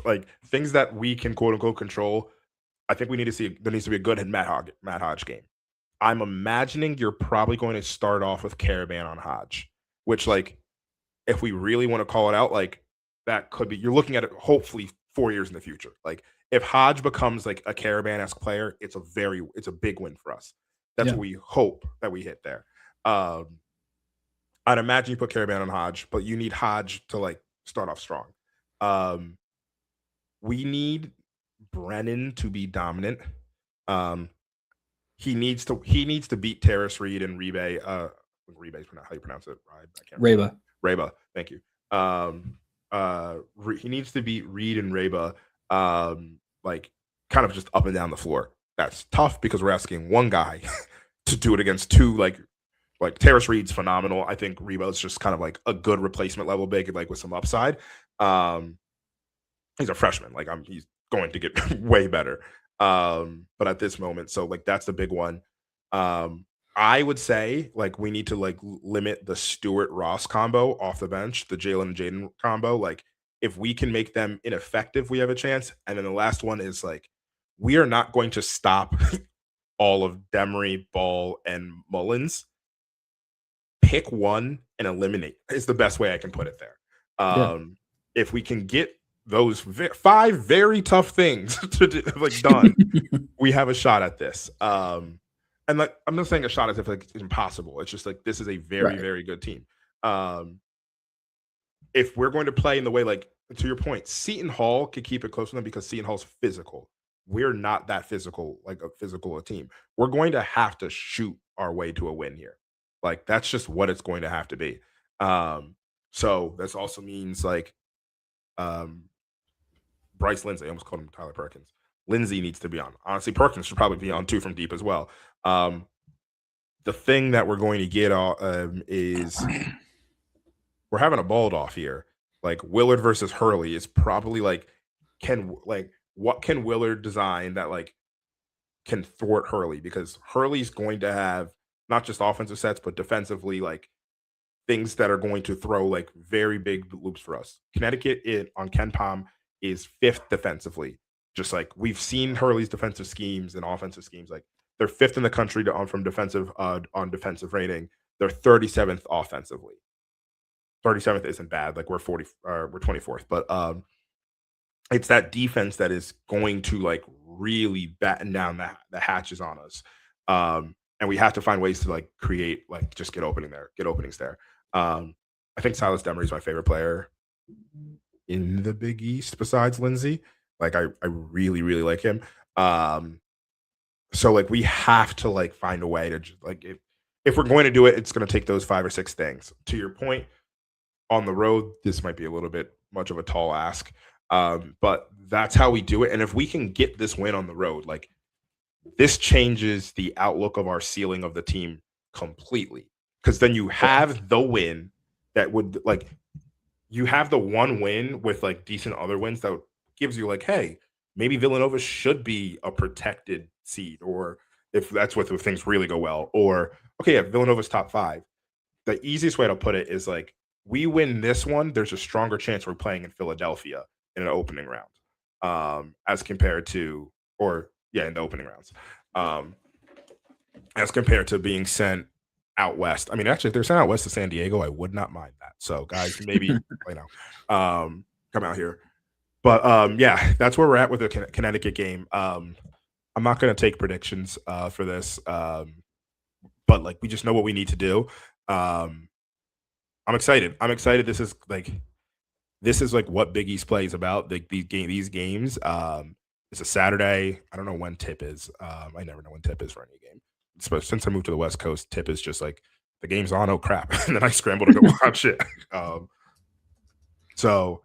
like things that we can quote unquote control. I think we need to see, there needs to be a good Matt Hodge game. I'm imagining you're probably going to start off with Caravan on Hodge, which like, if we really want to call it out, like that could be, you're looking at it hopefully 4 years in the future. Like if Hodge becomes like a Caravan-esque player, it's a big win for us. That's what we hope that we hit there. I'd imagine you put Caravan on Hodge, but you need Hodge to like start off strong. We need Brennan to be dominant. He needs to beat Terrace Reed and Rebe. Rebe's how you pronounce it. Reba. Thank you. He needs to beat Reed and Reba, like kind of just up and down the floor. That's tough because we're asking one guy to do it against two like Terrace Reed's phenomenal. I think Rebo's just kind of like a good replacement level big, like with some upside. He's a freshman. Like he's going to get way better. But at this moment, so like that's the big one. I would say like we need to like limit the Stewart Ross combo off the bench, the Jalen and Jaden combo. Like if we can make them ineffective, we have a chance. And then the last one is like we are not going to stop all of Demery, Ball, and Mullins. Pick one and eliminate is the best way I can put it there. Yeah. If we can get those 5 very tough things to do, like done, we have a shot at this. And like I'm not saying a shot as if like it's impossible. It's just like this is a very, Right. very good team. If we're going to play in the way, like to your point, Seton Hall could keep it close to them because Seton Hall's physical. We're not that physical, like a physical a team. We're going to have to shoot our way to a win here. Like that's just what it's going to have to be. So this also means like um Bryce Lindsay, I almost called him Tyler Perkins. Lindsay needs to be on. Honestly, Perkins should probably be on too from deep as well. The thing that we're going to get is we're having a bald off here. Like Willard versus Hurley is probably like what can Willard design that like can thwart Hurley, because Hurley's going to have not just offensive sets but defensively like things that are going to throw like very big loops for us. Connecticut on Ken Pom is 5th defensively. Just like we've seen Hurley's defensive schemes and offensive schemes, like they're 5th in the country from defensive on defensive rating. They're 37th offensively. 37th isn't bad. Like we're 24th, but it's that defense that is going to like really batten down the hatches on us. And we have to find ways to like create, like just get openings there. I think Silas Demery is my favorite player in the Big East besides Lindsay. Like I really, really like him. So like we have to like find a way to just like if we're going to do it, it's going to take those 5 or 6 things. To your point, on the road, this might be a little bit much of a tall ask. But that's how we do it. And if we can get this win on the road, like this changes the outlook of our ceiling of the team completely. Because then you have the win that would like you have the one win with like decent other wins that gives you like, hey, maybe Villanova should be a protected seed, or if that's what if things really go well, or okay, yeah, Villanova's top 5. The easiest way to put it is like we win this one, there's a stronger chance we're playing in Philadelphia in an opening round, as compared to, in the opening rounds, as compared to being sent out west. I mean, actually, if they're sent out west to San Diego, I would not mind that. So, guys, maybe come out here. But yeah, that's where we're at with the Connecticut game. I'm not going to take predictions for this, but like we just know what we need to do. I'm excited. This is like what Big East play is about. These games. It's a Saturday. I don't know when tip is. I never know when tip is for any game. But since I moved to the West Coast, tip is just like the game's on. Oh crap! And then I scramble to go watch it. So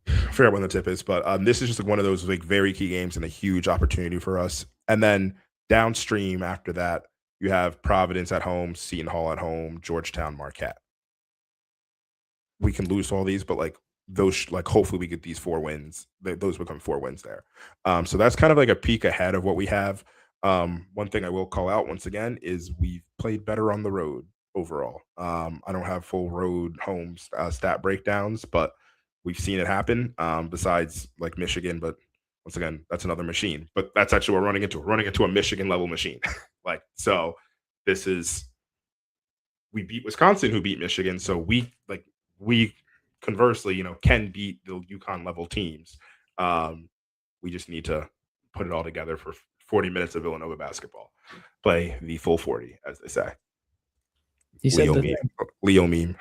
I forget when the tip is, but this is just like one of those like very key games and a huge opportunity for us. And then downstream after that, you have Providence at home, Seton Hall at home, Georgetown, Marquette. We can lose all these, but like those, like hopefully we get these 4 wins. Those become 4 wins there. So that's kind of like a peek ahead of what we have. One thing I will call out once again is we've played better on the road overall. I don't have full road home stat breakdowns, but we've seen it happen. Besides like Michigan, but once again, that's another machine. But that's actually what we're running into. We're running into a Michigan level machine. Like so, we beat Wisconsin, who beat Michigan. So we conversely, can beat the UConn level teams. We just need to put it all together for 40 minutes of Villanova basketball. Play the full 40, as they say. He said Leo meme.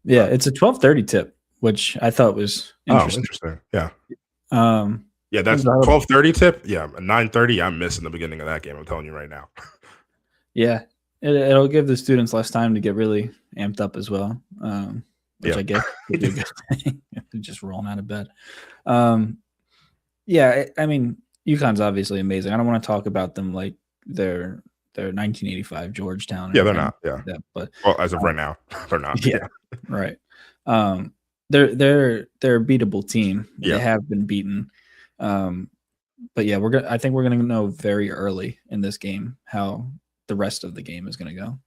Yeah, it's a 12:30 tip, which I thought was interesting. Yeah. Yeah, that's 12:30 tip. Yeah, 9:30. I'm missing the beginning of that game. I'm telling you right now. Yeah, it'll give the students less time to get really amped up as well, which I guess would be a good thing. Just rolling out of bed. Yeah, I mean, UConn's obviously amazing. I don't want to talk about them like they're 1985 Georgetown. Yeah, they're not. Yeah, but as of right now, they're not. Yeah, right. They're a beatable team. Yeah. They have been beaten. But yeah, I think we're gonna know very early in this game how the rest of the game is gonna go.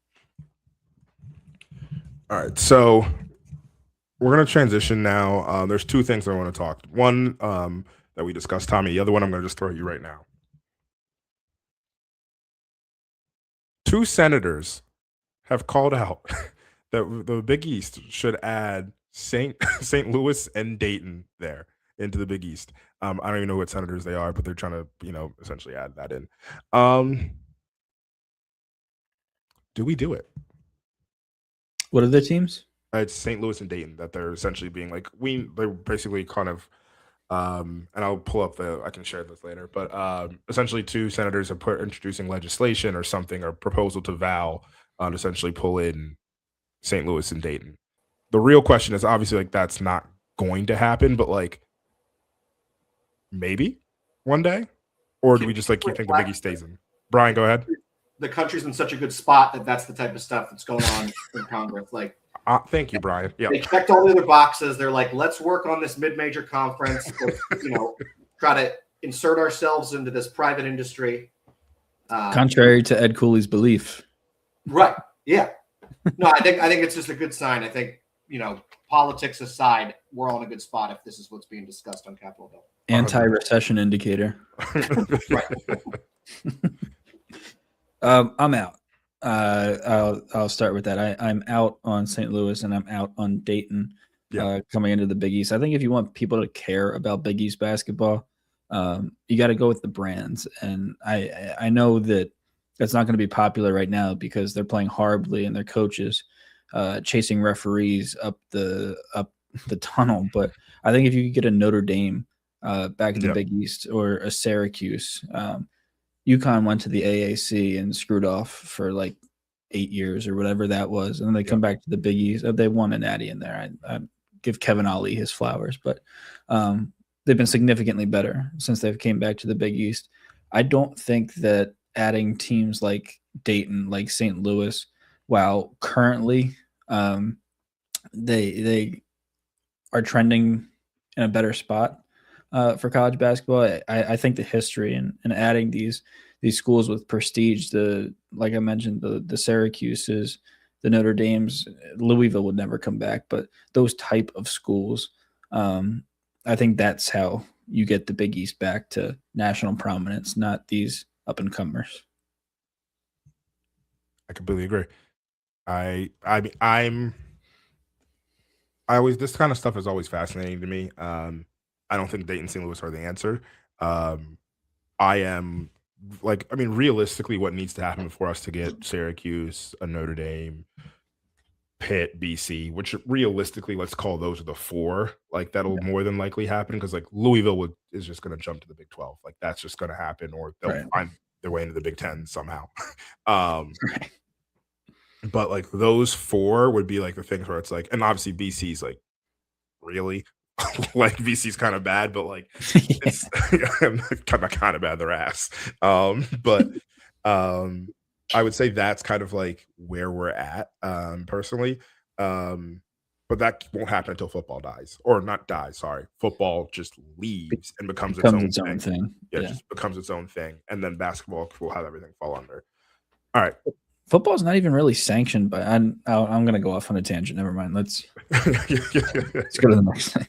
All right, so we're gonna transition now. There's 2 things I want to talk. One that we discussed, Tommy. The other one I'm gonna just throw at you right now. 2 senators have called out that the Big East should add St. Louis and Dayton there into the Big East. I don't even know what senators they are, but they're trying to, essentially add that in. Do we do it? What are the teams? It's St. Louis and Dayton that they're essentially being like they're basically kind of and I'll pull up I can share this later, but essentially two senators are introducing legislation or something or proposal to vow to essentially pull in St. Louis and Dayton. The real question is obviously like that's not going to happen, but like maybe one day, or do we just like keep think the Biggie stays in? Brian, go ahead. The country's in such a good spot that that's the type of stuff that's going on in Congress. Like, thank you, Brian. Yeah, they checked all the other boxes. They're like, let's work on this mid-major conference. Try to insert ourselves into this private industry. Contrary to Ed Cooley's belief. Right. Yeah. No, I think it's just a good sign. I think, politics aside, we're all in a good spot if this is what's being discussed on Capitol Hill. Anti-recession indicator. Right. I'm out. I'll start with that. I'm out on St. Louis and I'm out on Dayton coming into the Big East. I think if you want people to care about Big East basketball, you got to go with the brands. And I know that that's not going to be popular right now because they're playing horribly and their coaches chasing referees up the tunnel. But I think if you could get a Notre Dame back in the Big East or a Syracuse, UConn went to the AAC and screwed off for like 8 years or whatever that was. And then they come back to the Big East. They won a natty in there. I give Kevin Ali his flowers, but they've been significantly better since they've came back to the Big East. I don't think that adding teams like Dayton, like St. Louis, while currently they are trending in a better spot for college basketball. I think the history and adding these schools with prestige, like I mentioned, the Syracuse's, the Notre Dames, Louisville would never come back, but those type of schools, I think that's how you get the Big East back to national prominence, not these up and comers. I completely agree. This kind of stuff is always fascinating to me. I don't think Dayton, St. Louis are the answer. Realistically, what needs to happen for us to get Syracuse, a Notre Dame, Pitt, BC, which realistically, let's call those the four. Like that'll more than likely happen because like Louisville is just going to jump to the Big 12. Like that's just going to happen, or they'll find their way into the Big 10 somehow. But like those four would be like the things where it's like, and obviously BC's like really like BC's kind of bad, but like it's kind of bad their ass. But I would say that's kind of like where we're at personally. But that won't happen until football dies, or not dies. Sorry, football just leaves and becomes its own thing. Yeah, it just becomes its own thing, and then basketball will have everything fall under. All right. Football's not even really sanctioned, but I'm going to go off on a tangent. Never mind. Let's go to the next thing.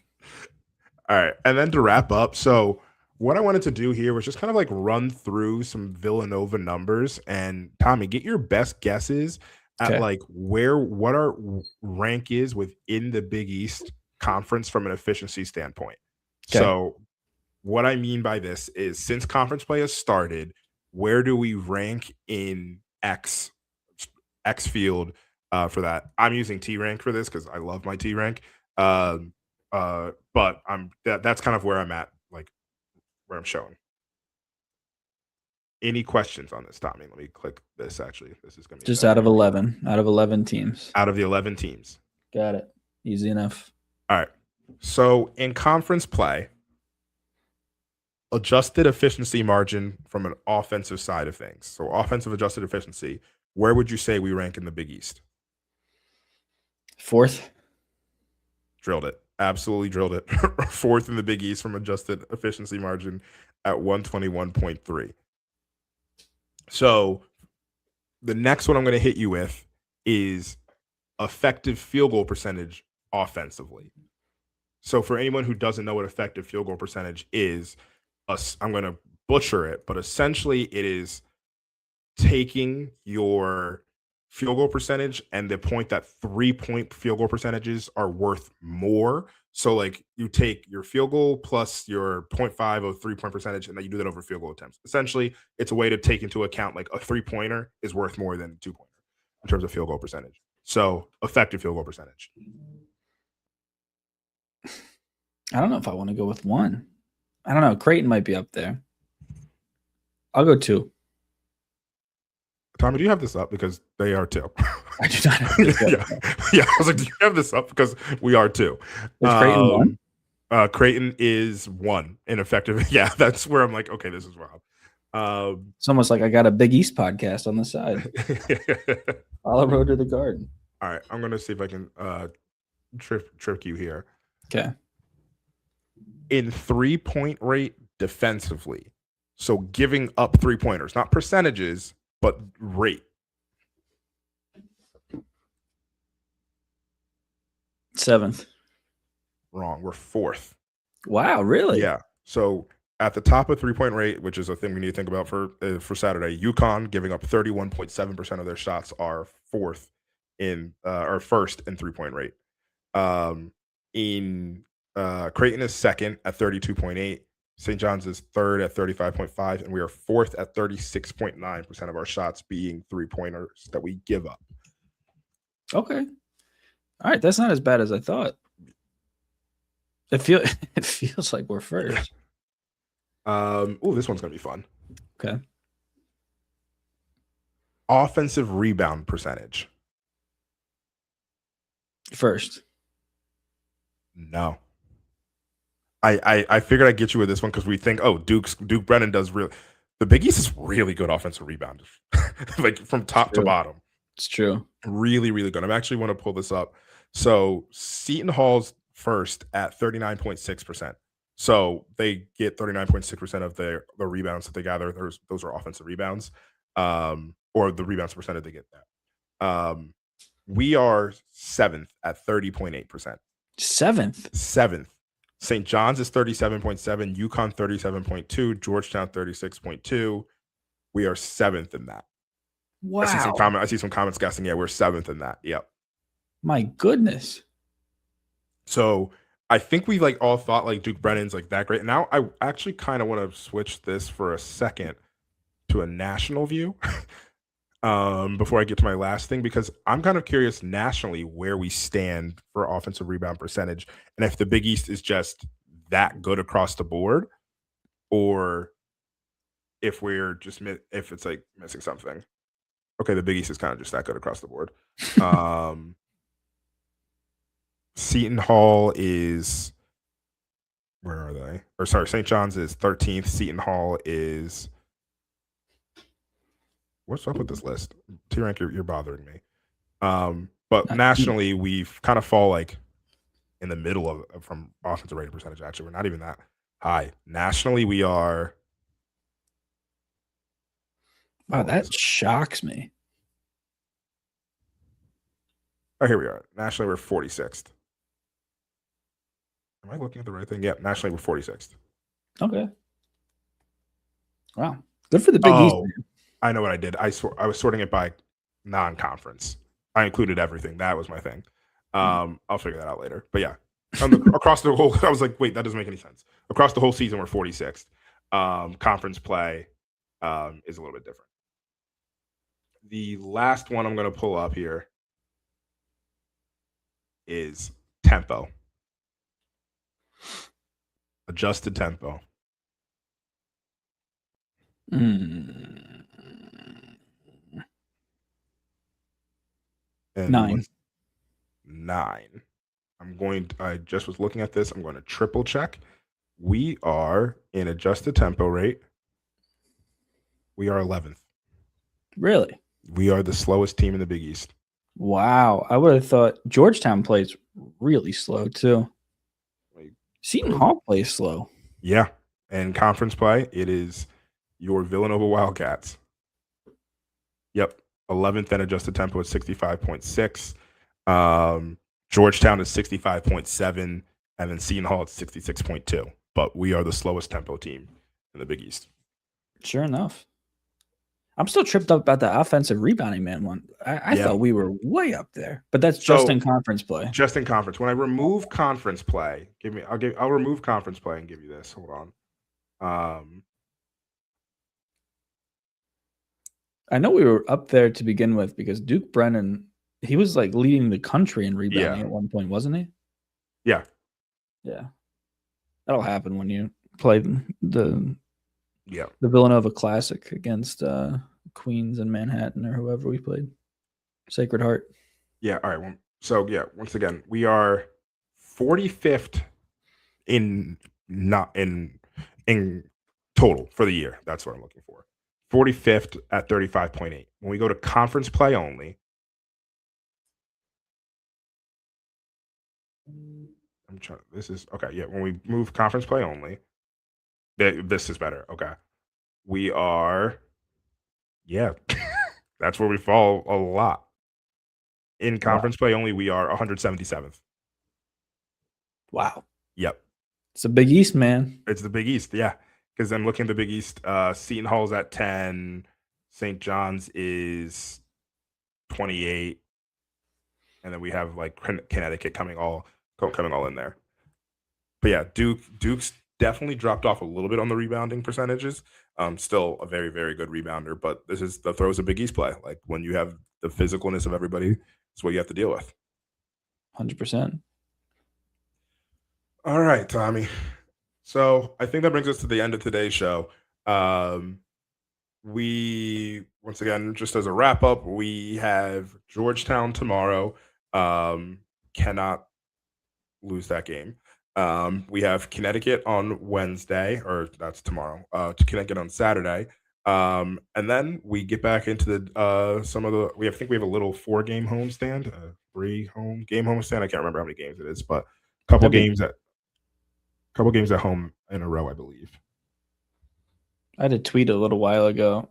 All right. And then to wrap up, so what I wanted to do here was just kind of like run through some Villanova numbers. And Tommy, get your best guesses at like what our rank is within the Big East Conference from an efficiency standpoint. Okay. So what I mean by this is since conference play has started, where do we rank in X field for that? I'm using T rank for this because I love my T rank. But that's kind of where I'm at, like where I'm showing. Any questions on this, Tommy? Let me click this. Actually, this is gonna be just out of 11 teams. Out of the 11 teams. Got it. Easy enough. All right. So in conference play, adjusted efficiency margin from an offensive side of things. So offensive adjusted efficiency. Where would you say we rank in the Big East? 4th. Drilled it. Absolutely drilled it. 4th in the Big East from adjusted efficiency margin at 121.3. So the next one I'm going to hit you with is effective field goal percentage offensively. So for anyone who doesn't know what effective field goal percentage is, I'm going to butcher it, but essentially it is taking your field goal percentage and the point that 3-point field goal percentages are worth more. So like you take your field goal plus your 0.5 of 3-point percentage, and then you do that over field goal attempts. Essentially, it's a way to take into account like a 3-pointer is worth more than a 2-pointer in terms of field goal percentage. So effective field goal percentage. I don't know if I want to go with 1. I don't know. Creighton might be up there. I'll go 2. Tommy, do you have this up? Because they are 2. I do not have this up. yeah. I was like, do you have this up? Because we are 2. Is Creighton 1? Creighton is 1 in effective. Yeah, that's where I'm like, okay, this is Rob. It's almost like I got a Big East podcast on the side. Follow Road to the Garden. All right, I'm gonna see if I can trick you here. Okay. In 3-point rate defensively, so giving up 3-pointers, not percentages, but rate. 7th. Wrong. We're 4th. Wow, really? Yeah. So at the top of 3-point rate, which is a thing we need to think about for Saturday, UConn giving up 31.7% of their shots are 4th in or 1st in 3-point rate. In Creighton is 2nd at 32.8. St. John's is 3rd at 35.5, and we are 4th at 36.9% of our shots being 3-pointers that we give up. Okay. All right, that's not as bad as I thought. It feels like we're first. This one's gonna be fun. Okay. Offensive rebound percentage. First. No. I figured I'd get you with this one because we think, Duke Brennan does real. The Big East is really good offensive rebound, like from top to bottom. It's true. Really, really good. I'm actually want to pull this up. So Seton Hall's first at 39.6%. So they get 39.6% of the rebounds that they gather. Those are offensive rebounds, or the rebounds percentage they get that. We are 7th at 30.8%. 7th. St. John's is 37.7, UConn 37.2, Georgetown 36.2. We are 7th in that. Wow. I see some comments guessing. Yeah, we're 7th in that. Yep. My goodness. So I think we like all thought like Duke Brennan's like that great. Now I actually kind of want to switch this for a second to a national view. Before I get to my last thing, because I'm kind of curious nationally where we stand for offensive rebound percentage, and if the Big East is just that good across the board, or if we're just if it's like missing something. Okay, the Big East is kind of just that good across the board. Seton Hall is, where are they? Or sorry, St. John's is 13th. Seton Hall is. What's up with this list? T-Rank, you're bothering me. But nationally, we've kind of fall like in the middle of from offensive rating percentage. Actually, we're not even that high. Nationally, we are. Wow, that shocks me. Oh, here we are. Nationally, we're 46th. Am I looking at the right thing? Yeah, nationally, we're 46th. Okay. Wow. Good for the Big East. Man. I know what I did. I was sorting it by non-conference. I included everything. That was my thing. I'll figure that out later. But yeah, across the whole, I was like, wait, that doesn't make any sense. Across the whole season, we're 46th. Conference play is a little bit different. The last one I'm going to pull up here is tempo. Adjusted tempo. 9. 9. I just was looking at this. I'm going to triple check. We are in adjusted tempo rate. We are 11th. Really? We are the slowest team in the Big East. Wow. I would have thought Georgetown plays really slow too. Seton Hall plays slow. Yeah. And conference play, it is your Villanova Wildcats. Yep. 11th in adjusted tempo at 65.6. Georgetown is 65.7. And then Seton Hall at 66.2. But we are the slowest tempo team in the Big East. Sure enough. I'm still tripped up about the offensive rebounding man one. I Yeah. thought we were way up there, but that's just in conference play. Just in conference. When I remove conference play, I'll remove conference play and give you this. Hold on. I know we were up there to begin with because Duke Brennan, he was like leading the country in rebounding at one point, wasn't he? Yeah. Yeah. That'll happen when you play the Yeah. the Villanova Classic against Queens and Manhattan or whoever we played. Sacred Heart. Yeah. All right. Well, so yeah, once again, we are 45th in total for the year. That's what I'm looking for. 45th at 35.8. When we go to conference play only, I'm trying. This is okay. Yeah. When we move conference play only, this is better. Okay. We are, yeah, that's where we fall a lot. In conference play only, we are 177th. Wow. Yep. It's a Big East, man. It's the Big East, yeah. Because I'm looking at the Big East. Seton Hall's at 10. St. John's is 28. And then we have like Connecticut coming all in there. But yeah, Duke's definitely dropped off a little bit on the rebounding percentages. Still a very, very good rebounder, but this is the throws a Big East play. Like when you have the physicalness of everybody, it's what you have to deal with. 100%. All right, Tommy. So I think that brings us to the end of today's show. We, once again, just as a wrap up, we have Georgetown tomorrow. Cannot lose that game. We have Connecticut on Wednesday, or that's tomorrow. Connecticut on Saturday. And then we get back into the some of the. I think we have a little 4-game homestand, 3-game homestand. I can't remember how many games it is, but a couple games at home in a row, I believe. I had a tweet a little while ago.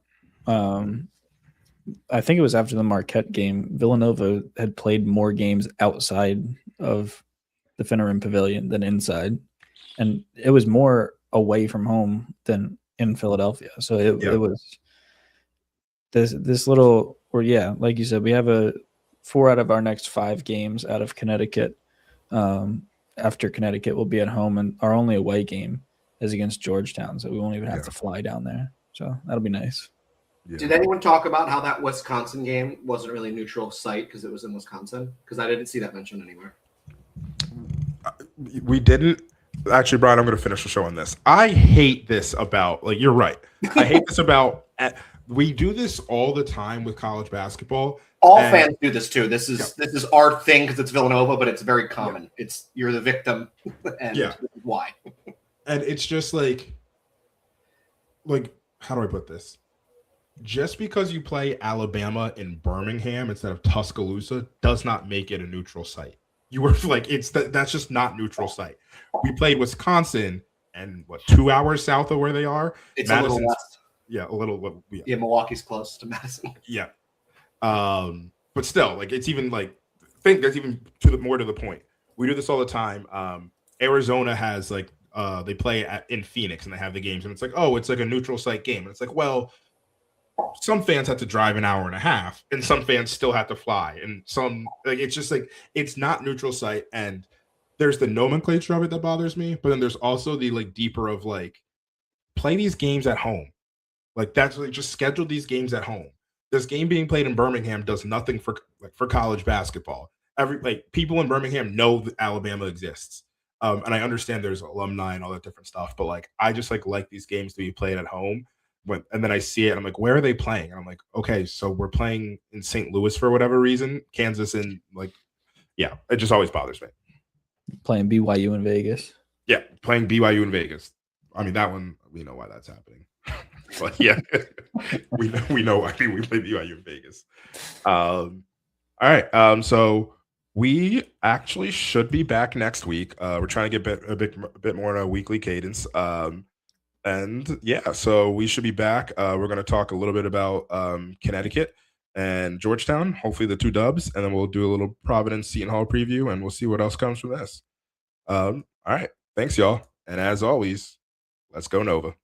I think it was after the Marquette game. Villanova had played more games outside of the Finneran Pavilion than inside, and it was more away from home than in Philadelphia. So it was this little, or yeah, like you said, we have 4 out of our next 5 games out of Connecticut. After Connecticut will be at home, and our only away game is against Georgetown, so we won't even have to fly down there. So that'll be nice. Yeah. Did anyone talk about how that Wisconsin game wasn't really a neutral site because it was in Wisconsin? Because I didn't see that mentioned anywhere. We didn't. Actually, Brian, I'm going to finish the show on this. I hate this about, like, you're right. I hate this about, we do this all the time with college basketball. All fans do this too. This is our thing because it's Villanova, but it's very common. Yeah. It's you're the victim, and why? And it's just like, how do I put this? Just because you play Alabama in Birmingham instead of Tuscaloosa does not make it a neutral site. You were like, that's just not neutral site. We played Wisconsin, and 2 hours south of where they are? It's Madison's, a little west. Yeah, a little. Yeah, Milwaukee's close to Madison. Yeah. But still, like, it's even like, I think that's even more to the point. We do this all the time. Arizona has like, they play in Phoenix and they have the games, and it's like, oh, it's like a neutral site game. And it's like, well, some fans have to drive an hour and a half, and some fans still have to fly, and some, like, it's just like, it's not neutral site. And there's the nomenclature of it that bothers me, but then there's also the like deeper of like, play these games at home. Like, that's like, just schedule these games at home. This game being played in Birmingham does nothing for college basketball. People in Birmingham know that Alabama exists. And I understand there's alumni and all that different stuff, but like, I just like these games to be played at home. And then I see it, and I'm like, where are they playing? And I'm like, okay, so we're playing in St. Louis for whatever reason, Kansas, and like, yeah, it just always bothers me. Playing BYU in Vegas. Yeah, playing BYU in Vegas. I mean, that one, we know why that's happening. But yeah, we know. I think we play BYU in Vegas. All right. So we actually should be back next week. We're trying to get a bit more on a weekly cadence. And yeah, so we should be back. We're going to talk a little bit about Connecticut and Georgetown, hopefully the 2 dubs, and then we'll do a little Providence Seton Hall preview, and we'll see what else comes from this. All right. Thanks, y'all. And as always, let's go Nova.